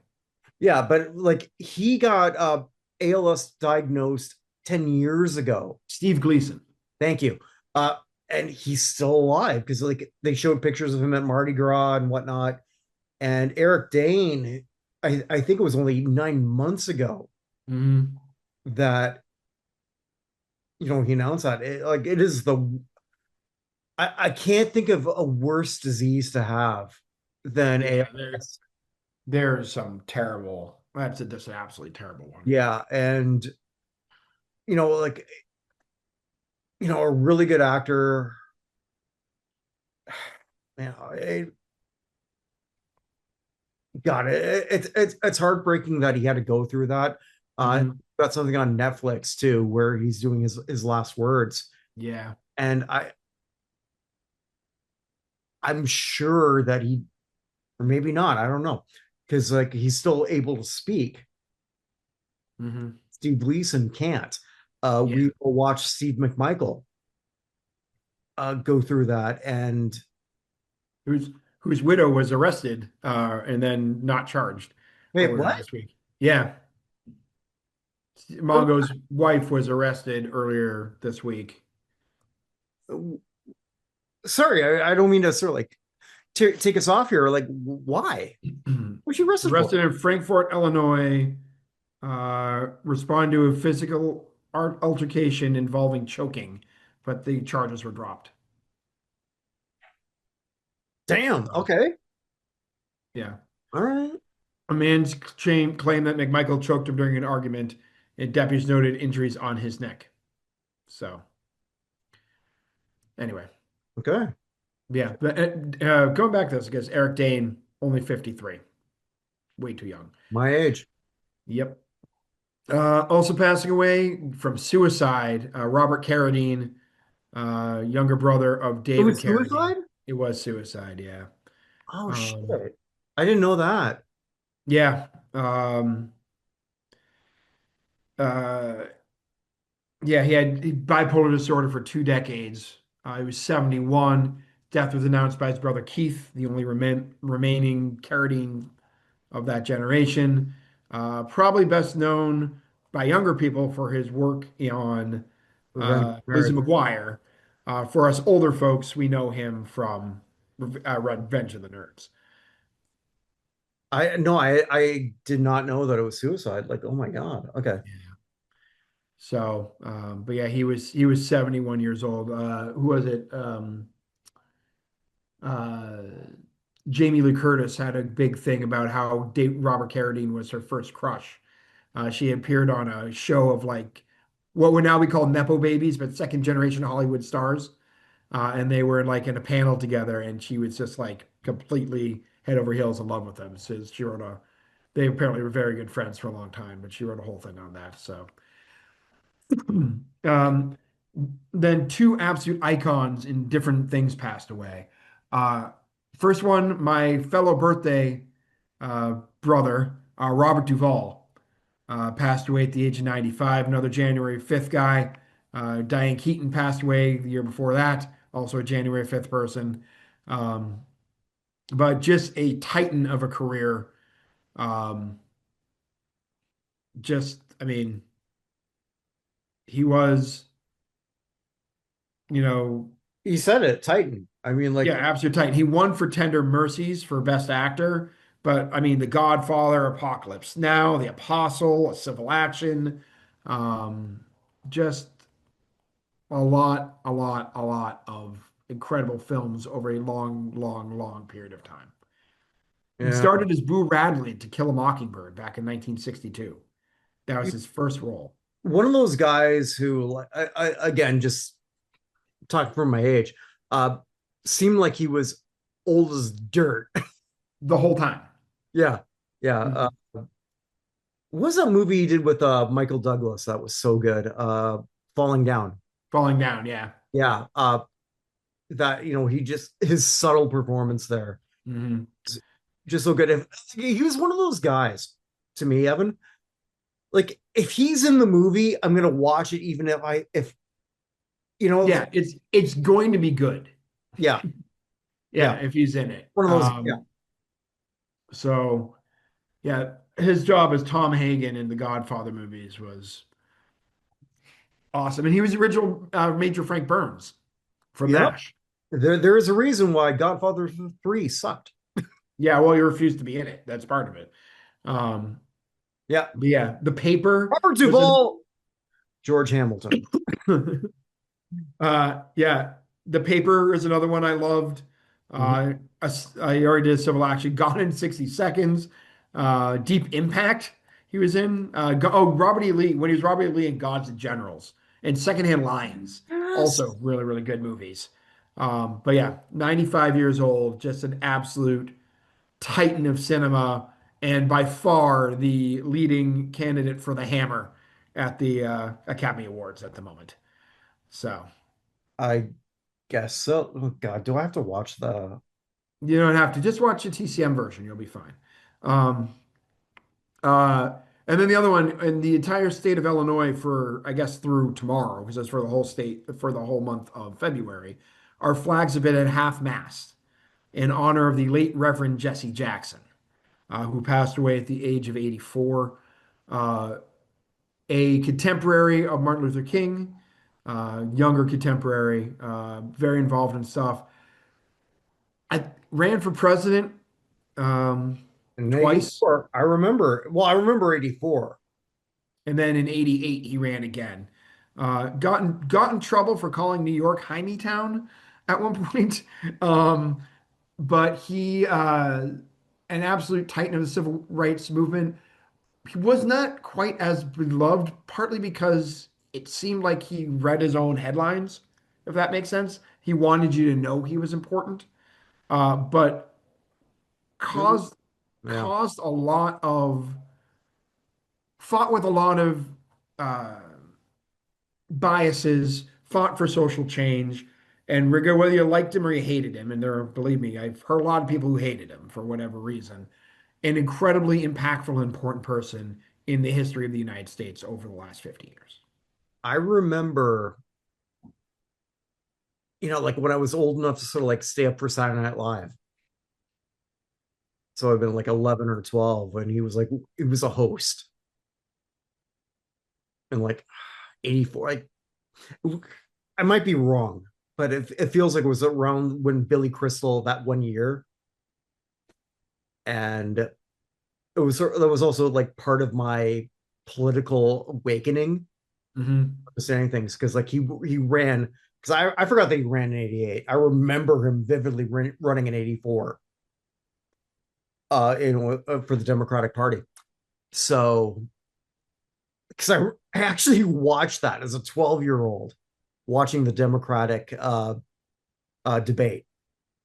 S1: Yeah, but like he got ALS diagnosed 10 years ago.
S2: Steve Gleason.
S1: Thank you. Uh and he's still alive because like they showed pictures of him at Mardi Gras and whatnot. And Eric Dane, I think it was only 9 months ago
S2: Mhm.
S1: that he announced that like it is I can't think of a worse disease to have than
S2: Yeah,
S1: ALS.
S2: there's some terrible. That's just an absolutely terrible one.
S1: Yeah, and like a really good actor. Man, God, it's heartbreaking that he had to go through that.
S2: Mhm.
S1: Got something on Netflix too, where he's doing his last words,
S2: Yeah.
S1: and I'm sure that or maybe not, I don't know, because like he's still able to speak.
S2: Hmm.
S1: Steve Gleason can't.
S2: Yeah.
S1: We will watch Steve McMichael go through that, and
S2: Whose whose widow was arrested and then not charged
S1: wait,
S2: earlier
S1: what?
S2: this week. Yeah.
S1: Oh,
S2: Mongo's wife was arrested earlier this week.
S1: sorry, I don't mean to sort of like take us off here. Like, why? What's she arrested for?
S2: Arrested in Frankfort, Illinois, respond to a physical altercation involving choking, but the charges were dropped.
S1: Damn.
S2: So,
S1: Okay.
S2: yeah.
S1: All right.
S2: A man's claimed that McMichael choked him during an argument, and deputies noted injuries on his neck. So, anyway,
S1: Okay.
S2: yeah. But going back to this, I guess Eric Dane, only 53, way too young.
S1: My age.
S2: Yep. Also passing away from suicide, Robert Carradine, younger brother of
S1: It
S2: David
S1: was
S2: Carradine.
S1: suicide?
S2: It was suicide, yeah.
S1: Oh
S2: Um,
S1: shit. I didn't know that.
S2: yeah. Uh, yeah, he had bipolar disorder for 2 decades. He was 71. Death was announced by his brother Keith, the only remaining Carradine of that generation. Probably best known by younger people for his work on
S1: Revenge of the
S2: Lizzie
S1: Nerds.
S2: McGuire. For us older folks, we know him from Revenge of the Nerds.
S1: I did not know that it was suicide. Like, oh my God. Okay.
S2: So, but yeah, he was 71 years old. Who was it? Uh, Jamie Lee Curtis had a big thing about how Robert Carradine was her first crush. She appeared on a show of like what would now be called Nepo babies, but second generation Hollywood stars. And they were like in a panel together, and she was just like completely head over heels in love with them. So she wrote a. They apparently were very good friends for a long time, but she wrote a whole thing on that. So, um, then two absolute icons in different things passed away. Uh, First one, my fellow birthday brother, Robert Duvall, passed away at the age of 95. Another January 5th guy. Diane Keaton passed away the year before that, also a January 5th person. Um, but just a titan of a career. Um, I mean, he was, you know,
S1: He said it, Titan. I mean,
S2: yeah,
S1: like,
S2: absolute titan. He won for Tender Mercies for Best Actor, but I mean, The Godfather, Apocalypse Now, The Apostle, A Civil Action, um, just a lot of incredible films over a long, long, long period of time. He
S1: yeah,
S2: started as Boo Radley to Kill a Mockingbird back in 1962. That was his first role.
S1: one of those guys who, like, again, just talking from my age, uh, seemed like he was old as dirt.
S2: The whole time.
S1: Yeah, yeah.
S2: Mhm.
S1: What was that movie he did with Michael Douglas that was so good? Falling Down.
S2: Falling down, yeah.
S1: Yeah, that he just his subtle performance there,
S2: Hmm.
S1: just so good. If he was one of those guys to me, Evan, like if he's in the movie, I'm gonna watch it, even if
S2: Yeah, it's going to be good.
S1: yeah,
S2: Yeah,
S1: yeah,
S2: if he's in it.
S1: one of those, yeah.
S2: So yeah, his job as Tom Hagen in the Godfather movies was awesome. And he was the original Major Frank Burns from
S1: Yep.
S2: MASH.
S1: There is a reason why Godfather 3 sucked.
S2: Yeah, well, he refused to be in it. That's part of it. Um,
S1: Yeah.
S2: but yeah, The Paper
S1: Robert
S2: was an
S1: Duvall, George Hamilton.
S2: yeah, The Paper is another one I loved.
S1: Mhm.
S2: I already did Civil Action. Gone in 60 Seconds. Deep Impact. He was in. Robert E. Lee when he was Robert E. Lee in Gods and Generals and Secondhand Lions.
S1: Yes.
S2: Also really really good movies. But yeah, 95 years old, just an absolute titan of cinema, and by far the leading candidate for the Hammer at the Academy Awards at the moment. So.
S1: I guess so. Oh God, do I have to watch the?
S2: You don't have to. Just watch the TCM version. You'll be fine. Um, uh, and then the other one in the entire state of Illinois for, I guess, through tomorrow, because it's for the whole state for the whole month of February, our flags have been at half mast in honor of the late Reverend Jesse Jackson, who passed away at the age of 84. Uh, a contemporary of Martin Luther King, younger contemporary, very involved in stuff. I ran for president
S1: In
S2: twice.
S1: 84, I remember. Well, I remember 84.
S2: And then in 88, he ran again. Got in trouble for calling New York Town at one point. Um, but he, an absolute titan of the civil rights movement, he was not quite as beloved, partly because it seemed like he read his own headlines, if that makes sense. He wanted you to know he was important, but caused
S1: Yeah.
S2: caused a lot of fought with a lot of uh, biases, fought for social change, and whether you liked him or you hated him, and believe me, I've heard a lot of people who hated him for whatever reason, an incredibly impactful and important person in the history of the United States over the last 50 years.
S1: I remember, like when I was old enough to sort of like stay up for Saturday Night Live. So I've been like 11 or 12 when he was like, it was a host in like 84. Like, I might be wrong, but it feels like it was around when Billy Crystal that one year. And that was also like part of my political awakening,
S2: Hmm.
S1: understanding things, because like he ran, because I forgot that he ran in '88. I remember him vividly running in '84 for the Democratic Party. So because I actually watched that as a 12-year-old, watching the Democratic debate,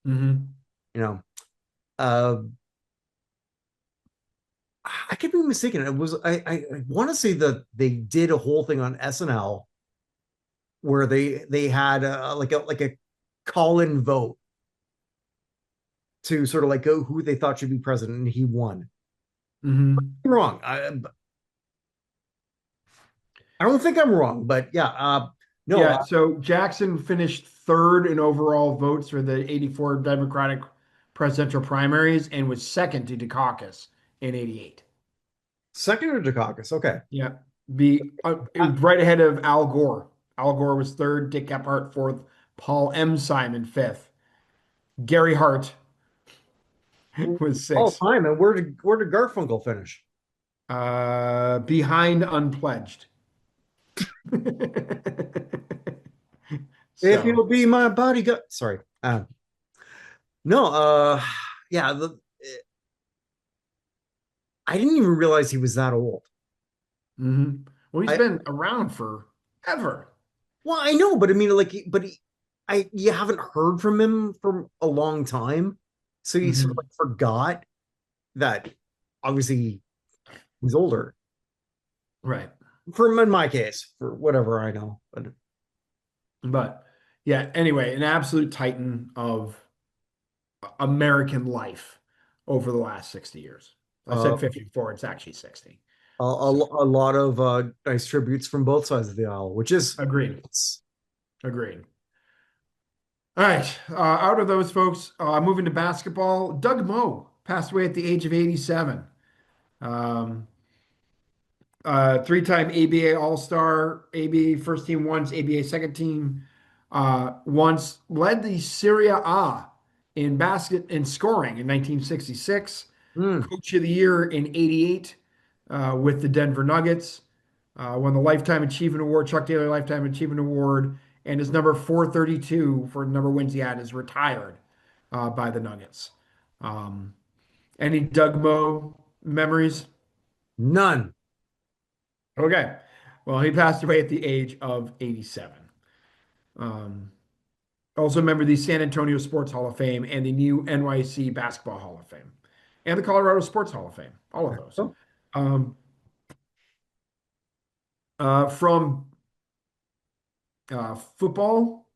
S2: Hmm.
S1: you know. Uh, I could be mistaken. It was I want to say that they did a whole thing on SNL where they had like a call-in vote to sort of like go who they thought should be president, and he won.
S2: Hmm.
S1: I'm wrong. I don't think I'm wrong, but yeah. No.
S2: Yeah, so Jackson finished third in overall votes for the 84 Democratic presidential primaries and was second to Dukakis in 88.
S1: Second or Dukakis? Okay.
S2: Yeah. It
S1: Uh,
S2: was right ahead of Al Gore. Al Gore was third, Dick Gephardt fourth, Paul M. Simon fifth, Gary Hart was
S1: all
S2: sixth,
S1: time. And where did Garfunkel finish?
S2: behind Unpledged.
S1: If
S2: So,
S1: you'll be my bodyguard. Sorry. No. Yeah. I didn't even realize he was that old.
S2: mhm. Well, he's
S1: I
S2: been around forever.
S1: Well, I know, but I mean, like, you haven't heard from him for a long time, so you sort of like
S2: Mhm.
S1: forgot that obviously he's older.
S2: Right.
S1: For in my case, for whatever I know, but
S2: But yeah, anyway, an absolute titan of American life over the last 60 years. I
S1: uh,
S2: said 54, it's actually 60. So
S1: a lot of nice tributes from both sides of the aisle, which is
S2: agreed. Agreed. All right. Out of those folks, moving to basketball, Doug Moe passed away at the age of 87. Um, Three-time ABA All-Star, ABA first team once, ABA second team once, led the Serie A in basket and scoring in 1966,
S1: Hmm.
S2: Coach of the Year in 88 with the Denver Nuggets, won the Lifetime Achievement Award, Chuck Taylor Lifetime Achievement Award, and his number 432 for the number of wins he had is retired by the Nuggets. Um, any Doug Moe memories?
S1: None.
S2: Okay. Well, he passed away at the age of 87. Um, Also, remember the San Antonio Sports Hall of Fame and the new NYC Basketball Hall of Fame and the Colorado Sports Hall of Fame. All of those.
S1: Oh,
S2: Um, from football,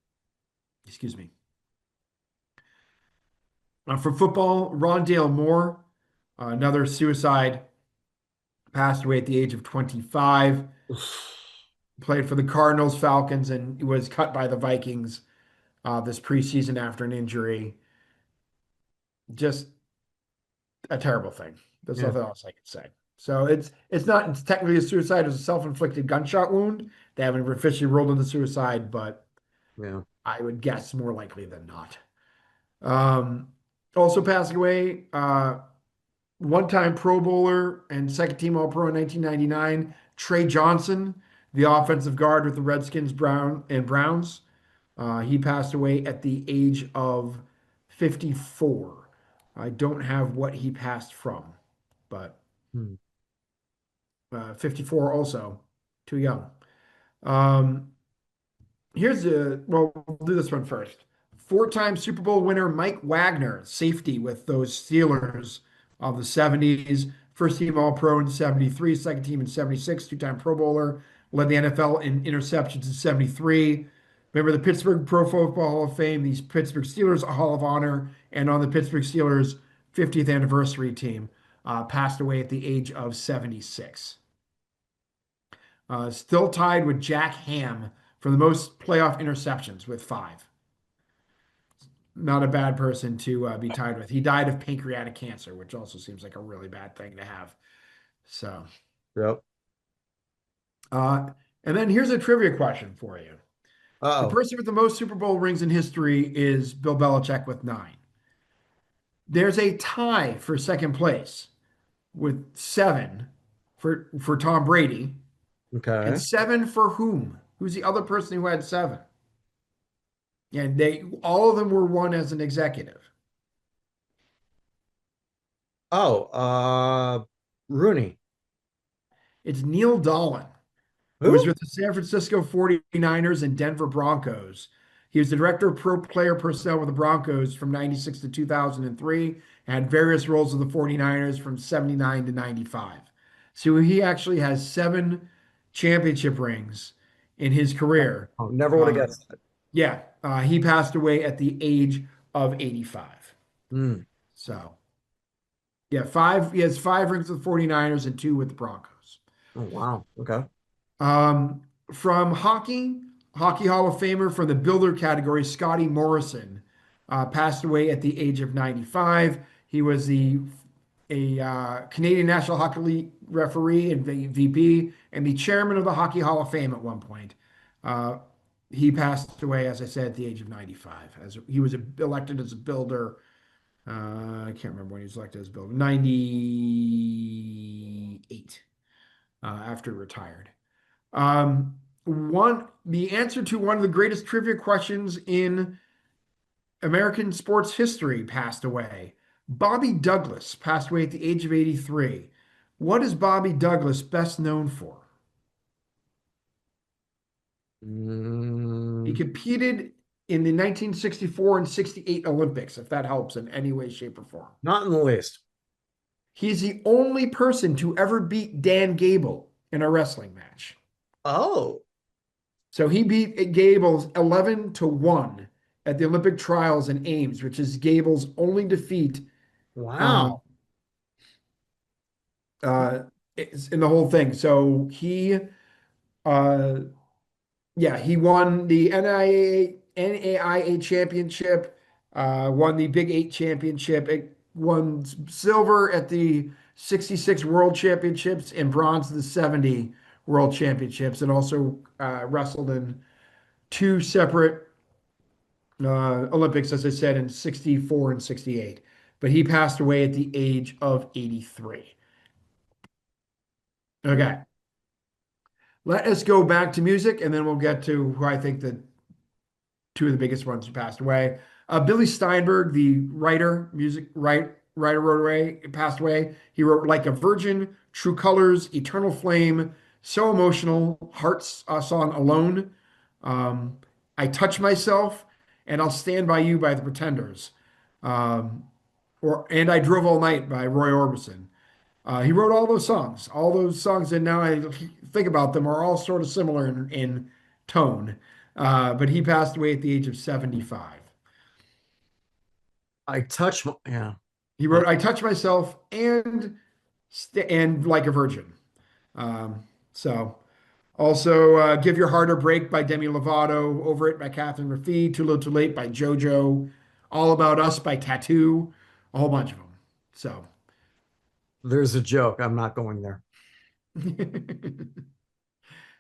S2: excuse me. For football, Rondale Moore, another suicide, passed away at the age of 25. Played for the Cardinals, Falcons, and was cut by the Vikings this preseason after an injury. Just a terrible thing. There's
S1: yeah,
S2: nothing else I can say. So it's not it's technically a suicide, it's a self-inflicted gunshot wound. They haven't officially ruled it a suicide, but
S1: yeah.
S2: I would guess more likely than not. Um, Also passing away, one-time Pro Bowler and second team All-Pro in 1999, Trey Johnson, the offensive guard with the Redskins, Browns. He passed away at the age of 54. I don't have what he passed from, but
S1: Hmm.
S2: 54 also, too young. Um, we'll do this one first. Four-time Super Bowl winner Mike Wagner, safety with those Steelers of the 70s. First team All-Pro in 73, second team in 76, two-time Pro Bowler, led the NFL in interceptions in 73. Remember the Pittsburgh Pro Football Hall of Fame, these Pittsburgh Steelers Hall of Honor, and on the Pittsburgh Steelers 50th anniversary team, passed away at the age of 76. Still tied with Jack Ham for the most playoff interceptions with five. Not a bad person to be tied with. He died of pancreatic cancer, which also seems like a really bad thing to have. So,
S1: Yep.
S2: uh, and then here's a trivia question for you. The
S1: Uh-oh.
S2: person with the most Super Bowl rings in history is Bill Belichick with nine. There's a tie for second place with 7 for Tom Brady, and
S1: Okay.
S2: 7 for whom? Who's the other person who had 7? And they all of them were won as an executive.
S1: Oh, Rooney.
S2: It's Neil Dolan, who was
S1: Who?
S2: with the San Francisco 49ers and Denver Broncos. He was the director of pro player personnel with the Broncos from 96 to 2003, and had various roles with the 49ers from 79 to 95. So he actually has 7 championship rings in his career.
S1: Oh, never would have
S2: Uh,
S1: guessed it.
S2: yeah, he passed away at the age of 85.
S1: Hmm.
S2: So, yeah, he has 5 rings with the 49ers and 2 with the Broncos.
S1: Oh, wow. Okay.
S2: Um, from Hockey Hall of Famer from the builder category, Scotty Morrison, passed away at the age of 95. He was a Canadian National Hockey League referee and VP and the chairman of the Hockey Hall of Fame at one point. Uh, he passed away, as I said, at the age of 95. As he was elected as a builder. I can't remember when he was elected as a builder. 98, after he retired. The answer to one of the greatest trivia questions in American sports history passed away. Bobby Douglas passed away at the age of 83. What is Bobby Douglas best known for? He
S1: Mm,
S2: competed in the 1964 and 68 Olympics, if that helps in any way, shape, or form.
S1: not in the least.
S2: He's the only person to ever beat Dan Gable in a wrestling match.
S1: Oh,
S2: So he beat Gable's 11 to 1 at the Olympic trials in Ames, which is Gable's only defeat uh,
S1: wow.
S2: uh, in the whole thing. So uh, he won the NAIA championship, won the Big Eight championship, it won silver at the 66 World Championships and bronze at the 70 World Championships, and also wrestled in 2 separate Olympics, as I said, in 64 and 68. But he passed away at the age of 83. Okay. Let us go back to music, and then we'll get to who I think the 2 of the biggest ones who passed away. Billy Steinberg, the writer wrote away, passed away. He wrote Like a Virgin, True Colors, Eternal Flame, So Emotional, Heart's song Alone, um, I Touch Myself, and I'll Stand By You by the Pretenders. Um, and I Drove All Night by Roy Orbison. He wrote all those songs. All those songs, and now I think about them, are all sort of similar in tone. But he passed away at the age of 75.
S1: Yeah.
S2: He
S1: Uh,
S2: wrote "I Touch Myself" and "Like a Virgin." Um, so also "Give Your Heart a Break" by Demi Lovato, "Over It" by Catherine Raffi, "Too Little Too Late" by JoJo, "All About Us" by Tattoo, a whole bunch of them. So.
S1: there's a joke. I'm not going there.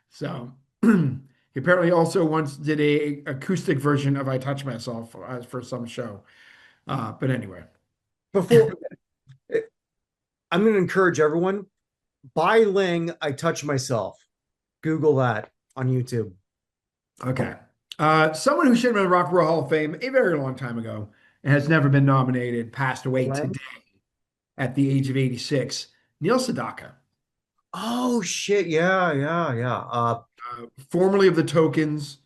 S2: So he apparently also once did a acoustic version of "I Touch Myself" for some show. But anyway,
S1: Before I'm going to encourage everyone, buy Ling, I Touch Myself. Google that on YouTube.
S2: okay. Someone who should have been in the Rock and Roll Hall of Fame a very long time ago and has never been nominated passed away
S1: Len?
S2: today at the age of 86. Neil Sedaka,
S1: Oh shit. Yeah, yeah, yeah.
S2: formerly of the Tokens,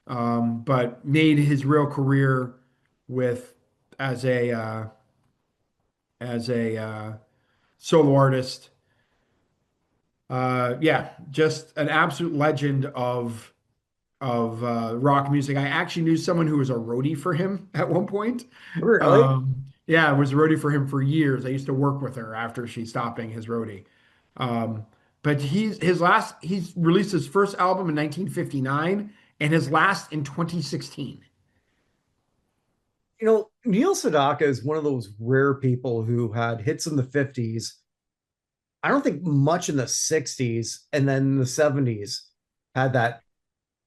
S2: but made his real career with as a uh, as a solo artist. Yeah, just an absolute legend of rock music. I actually knew someone who was a roadie for him at one point.
S1: Really?
S2: Yeah, I was a roadie for him for years. I used to work with her after she stopped being his roadie. Um, but he's released his first album in 1959 and his last in 2016.
S1: Neil Sedaka is one of those rare people who had hits in the 50s. I don't think much in the 60s, and then the 70s had that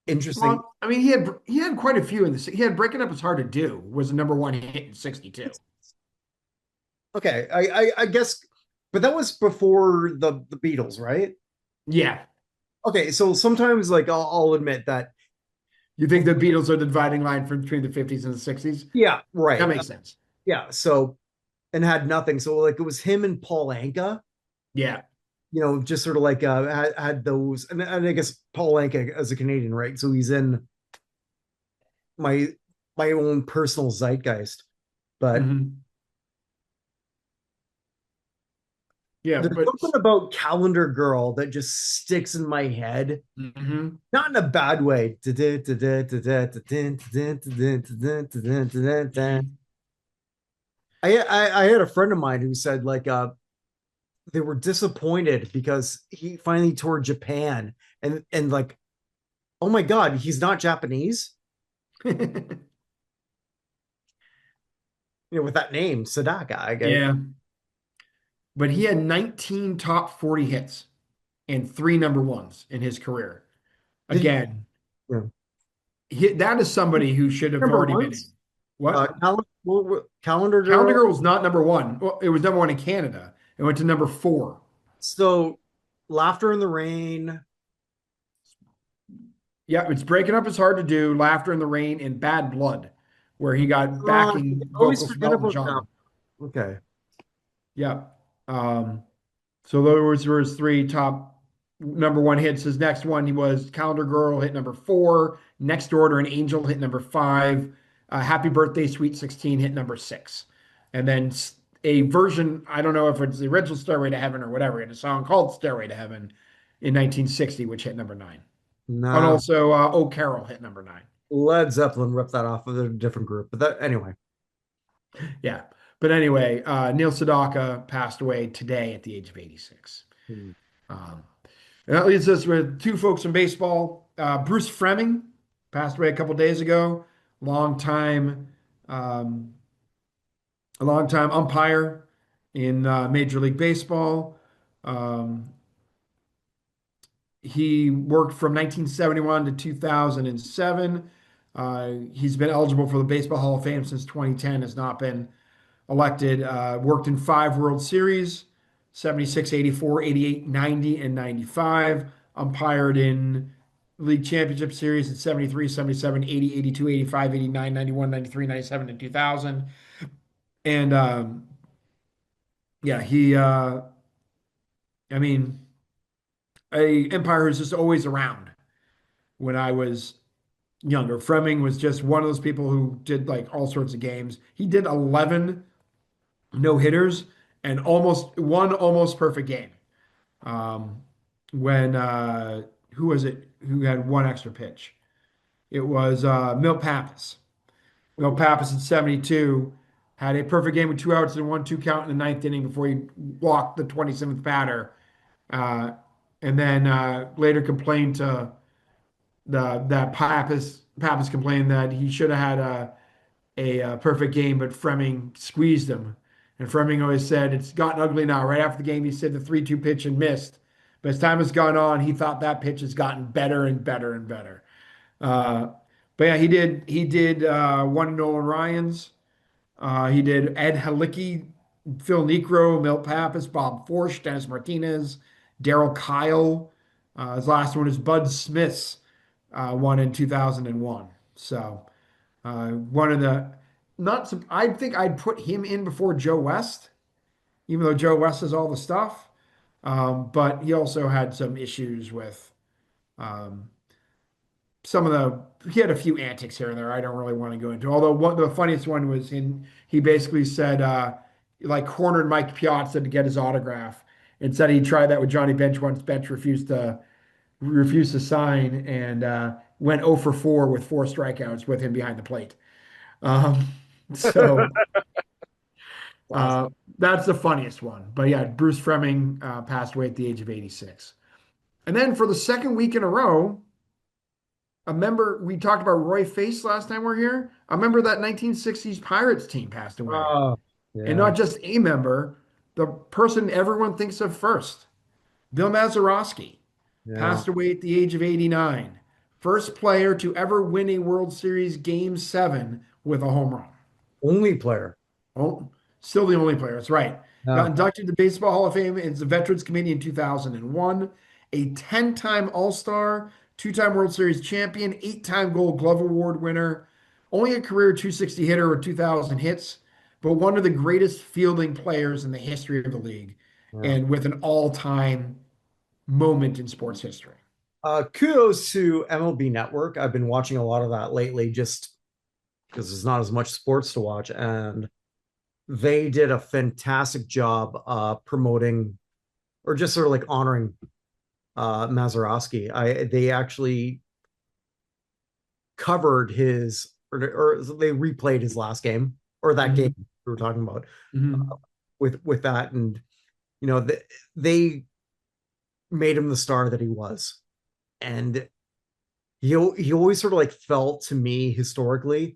S1: interesting.
S2: Well, I mean, he had quite a few in this. He had "Breaking Up Is Hard to Do" was the number 1 hit in '62.
S1: Okay, I guess but that was before the Beatles, right?
S2: Yeah.
S1: Okay, so sometimes like I'll admit that.
S2: You think the Beatles are the dividing line from between the 50s and the 60s?
S1: Yeah,
S2: That
S1: right.
S2: makes sense.
S1: Yeah, so and had nothing. So like it was him and Paul Anka,
S2: Yeah.
S1: just sort of like had those, and I guess Paul Anka as a Canadian, right? So he's in my my own personal zeitgeist. But
S2: Hmm. Yeah,
S1: there's
S2: but
S1: something about Calendar Girl that just sticks in my head,
S2: mhm.
S1: not in a bad way.
S2: Mhm.
S1: I had a friend of mine who said like they were disappointed because he finally toured Japan, and like, oh my god, he's not Japanese, with that name Sedaka, I guess.
S2: Yeah, but he had 19 top 40 hits and three number ones in his career.
S1: Did
S2: Again,
S1: yeah.
S2: that is somebody who should have
S1: Number
S2: already been in.
S1: ones?
S2: What?
S1: Calendar
S2: Calendar
S1: Girl.
S2: Girl was not number one. Well, it was number one in Canada. It went to number four.
S1: So Laughter in the Rain.
S2: Yeah, it's Breaking Up is Hard to Do, Laughter in the Rain, and Bad Blood, where he got
S1: I
S2: backing
S1: always
S2: vocals from
S1: forget
S2: Elton
S1: about that.
S2: John.
S1: Okay.
S2: Yeah. Um, so those were his three top number one hits. His next one, he was Calendar Girl, hit number four. Next Order, an Angel, hit number five. Happy Birthday, Sweet 16, hit number six. And then a version, I don't know if it's the original Stairway to Heaven or whatever, in a song called Stairway to Heaven in 1960, which hit number nine. And
S1: Nah,
S2: also, Oh Carol hit number nine.
S1: Led Zeppelin ripped that off of a different group. But that anyway.
S2: Yeah. But anyway, Neil Sedaka passed away today at the age of 86.
S1: Hmm.
S2: Um, and that leaves us with two folks in baseball. Bruce Fleming passed away a couple days ago. Long time, um, a long time umpire in Major League Baseball. Um, he worked from 1971 to 2007. He's been eligible for the Baseball Hall of Fame since 2010. Has not been elected. Worked in five World Series: 76, 84, 88, 90, and 95. Umpired in League Championship Series in 73, 77, 80, 82, 85, 89, 91, 93, 97, and 2000. And yeah, I mean, a umpire who's just always around. When I was younger, Fleming was just one of those people who did like all sorts of games. He did 11 no hitters and almost one almost perfect game. Um, when who was it who had one extra pitch? It was Milt Pappas. Milt Pappas in 72 had a perfect game with 2 outs and 1-2 count in the ninth inning before he walked the 27th batter. Uh, and then later complained to that Pappas complained that he should have had a perfect game, but Fleming squeezed him. And Fleming always said, it's gotten ugly now. Right after the game, he said the 3-2 pitch and missed. But as time has gone on, he thought that pitch has gotten better and better and better. Uh, but yeah, he did one of Nolan Ryan's. He did Ed Halicki, Phil Necro, Milt Pappas, Bob Forsch, Dennis Martinez, Daryl Kyle. His last one is Bud Smith's one in 2001. So one of the not I think I'd put him in before Joe West, even though Joe West has all the stuff. But he also had some issues with um, some of he had a few antics here and there I don't really want to go into. Although one the funniest one was he basically said like cornered Mike Piazza to get his autograph and said he tried that with Johnny Bench once. Bench refused to sign and went 0 for 4 with four strikeouts with him behind the plate. Um, so
S1: Classic.
S2: that's the funniest one. But yeah, Bruce Fleming passed away at the age of 86. And then for the second week in a row, a member, we talked about Roy Face last time we were here. A member of that 1960s Pirates team passed away.
S1: Oh,
S2: And
S1: yeah.
S2: not just a member, the person everyone thinks of first, Bill Mazeroski,
S1: Yeah.
S2: passed away at the age of 89. First player to ever win a World Series Game 7 with a home run.
S1: Only player.
S2: Oh, still the only player. That's right. Got
S1: Yeah.
S2: inducted to Baseball Hall of Fame as the Veterans Committee in 2001. A 10-time All-Star, two-time World Series champion, eight-time Gold Glove Award winner. Only a career 260 hitter with 2,000 hits, but one of the greatest fielding players in the history of the league,
S1: Yeah.
S2: and with an all-time moment in sports history.
S1: Kudos to MLB Network. I've been watching a lot of that lately just because there's not as much sports to watch. And they did a fantastic job promoting or just sort of like honoring Mazeroski. They actually covered his or they replayed his last game or that
S2: Mhm.
S1: game we were talking about
S2: Mhm.
S1: with that. And you know, they made him the star that he was. And he always sort of like felt to me historically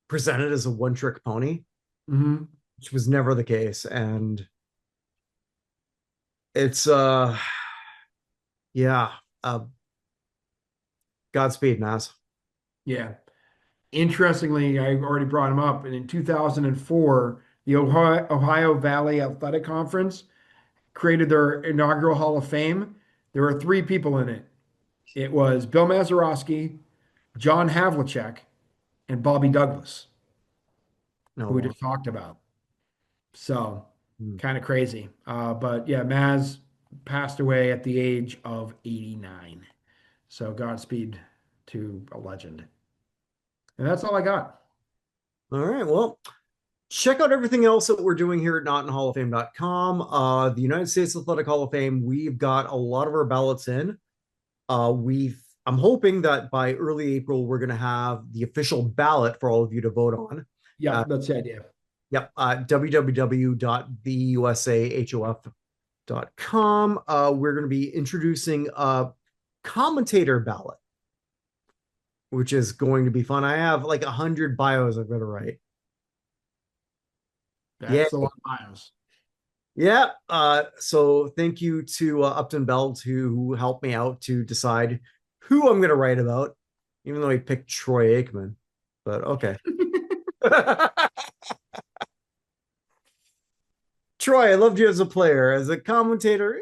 S1: presented as a one trick pony,
S2: Mhm.
S1: which was never the case. And it's yeah, uh Godspeed, Nas.
S2: Yeah. Interestingly, I already brought him up, and in 2004, the Ohio Valley Athletic Conference created their inaugural Hall of Fame. There were three people in it. It was Bill Mazeroski, John Havlicek, and Bobby Douglas,
S1: No
S2: who we
S1: one.
S2: just talked about. So kind of crazy. But yeah, Maz passed away at the age of 89. So Godspeed to a legend. And that's all I got.
S1: All right, well, check out everything else that we're doing here at notinhalloffame.com. The United States Athletic Hall of Fame, we've got a lot of our ballots in. I'm hoping that by early April, we're going to have the official ballot for all of you to vote on.
S2: Yep, that's the idea.
S1: Yep, www.theUSAHOF.com. We're going to be introducing a commentator ballot, which is going to be fun. I have like 100 bios I've got to write. Yeah,
S2: That's a lot of miles.
S1: yeah. So thank you to Upton Belt who helped me out to decide who I'm going to write about, even though he picked Troy Aikman. But okay. Troy, I loved you as a player, as a commentator.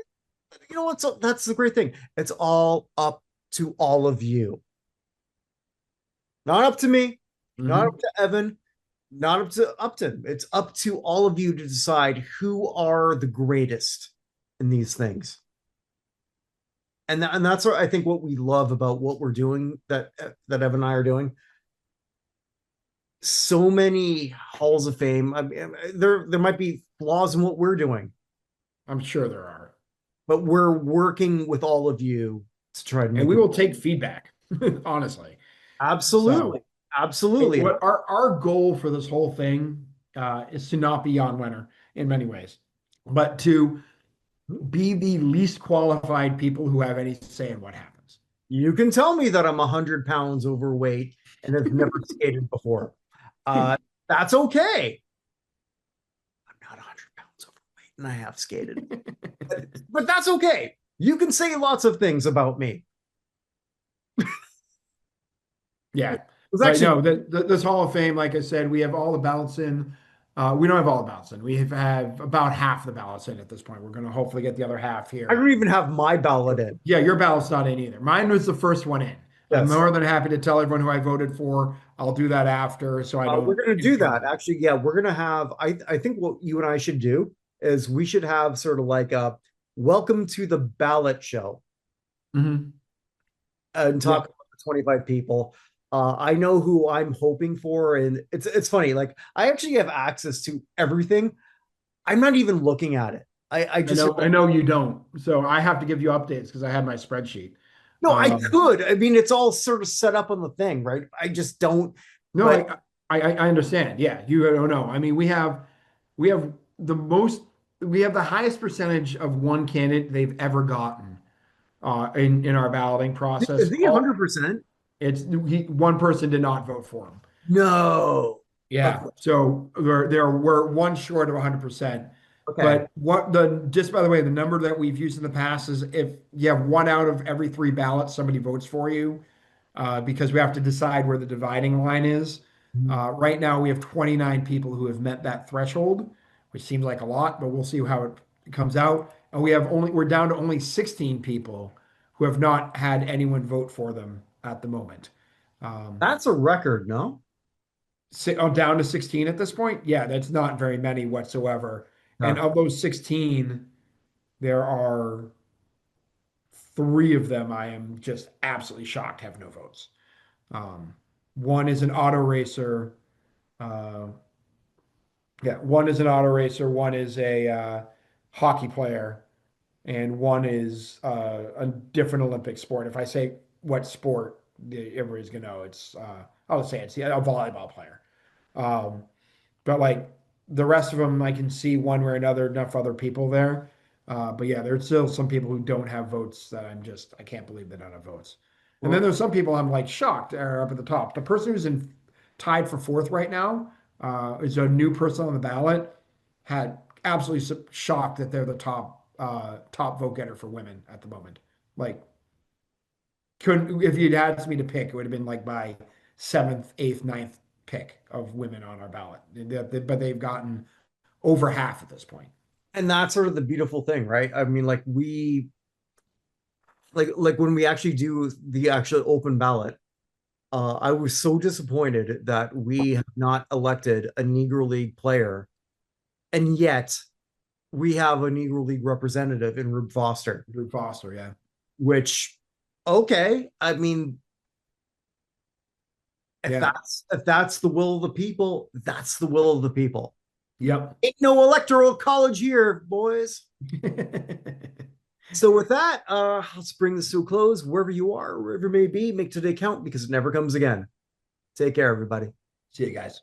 S1: You know what's that's the great thing. It's all up to all of you. Not up to me, not up
S2: Hmm.
S1: to Evan, not up to Upton. It's up to all of you to decide who are the greatest in these things. And that's what I think what we love about what we're doing that Evan and I are doing. So many halls of fame. I mean, there might be flaws in what we're doing,
S2: I'm sure there are.
S1: but we're working with all of you to try to
S2: And
S1: make
S2: we
S1: it
S2: will take feedback, honestly. So,
S1: absolutely, absolutely.
S2: what our goal for this whole thing is to not be Jan Wenner in many ways, but to be the least qualified people who have any say in what happens.
S1: You can tell me that I'm 100 pounds overweight and have never skated before. Uh, that's okay. I'm not 100 pounds overweight and I have skated, but that's okay. You can say lots of things about me.
S2: Yeah.
S1: It was
S2: But
S1: actually
S2: no, this Hall of Fame, like I said, we have all the ballots in. We don't have all the ballots in. We have about half the ballots in at this point. We're going to hopefully get the other half
S1: I
S2: here.
S1: don't even have my ballot in.
S2: Yeah, your ballot's not in either. Mine was the first one in. I'm
S1: Yes.
S2: more than happy to tell everyone who I voted for. I'll do that after so I
S1: We're
S2: don't
S1: going to
S2: get in
S1: do that.
S2: trouble.
S1: Actually, yeah, we're going to have, I think what you and I should do is we should have sort of like a welcome to the ballot show
S2: Hmm.
S1: and
S2: Yeah,
S1: talk about the 25 people. I know who I'm hoping for, and it's funny. Like I actually have access to everything. I'm not even looking at it. I
S2: I
S1: just
S2: know. I know you don't. So I have to give you updates because I have my spreadsheet.
S1: no, I
S2: Um,
S1: could. I mean, it's all sort of set up on the thing, right? I just don't.
S2: no,
S1: But
S2: I understand. Yeah, you don't know. I mean, we have the most we have the highest percentage of one candidate they've ever gotten in our balloting
S1: is
S2: process.
S1: he 100%?
S2: One person did not vote for him.
S1: No.
S2: Yeah.
S1: Okay.
S2: So we're one short of 100%.
S1: Okay.
S2: But what the just by the way, the number that we've used in the past is if you have one out of every three ballots, somebody votes for you, because we have to decide where the dividing line is. Right now, we have 29 people who have met that threshold. which seems like a lot, but we'll see how it comes out. And we're down to only 16 people who have not had anyone vote for them at the moment. Um,
S1: That's a record, no?
S2: down to 16 at this point. Yeah, that's not very many whatsoever. And
S1: Yeah.
S2: of those 16, there are three of them I am just absolutely shocked have no votes. Um, one is an auto racer. Uh, yeah, one is an auto racer. One is a hockey player, and one is a different Olympic sport. If I say what sport, everybody's gonna know. I'll say it's a volleyball player. Um, but like the rest of them, I can see one way or another, enough other people there. But yeah, there's still some people who don't have votes that I can't believe they don't have votes. And then
S1: Well,
S2: there's some people I'm like shocked are up at the top. The person who's in tied for fourth right now is a new person on the ballot. Had absolutely shocked that they're the top vote getter for women at the moment. Like couldn't if you'd asked me to pick, it would have been like my seventh, eighth, ninth pick of women on our ballot. But they've gotten over half at this point.
S1: and that's sort of the beautiful thing, right? I mean, like like when we actually do the actual open ballot, I was so disappointed that we have not elected a Negro League player, and yet we have a Negro League representative in Rube Foster,
S2: Drew Foster, yeah.
S1: which, okay, I mean,
S2: Yeah.
S1: if that's the will of the people, that's the will of the people.
S2: Yep.
S1: Ain't no electoral college here, boys. So with that, let's bring this to a close. Wherever you are, wherever you may be, make today count because it never comes again. Take care, everybody.
S2: See you guys.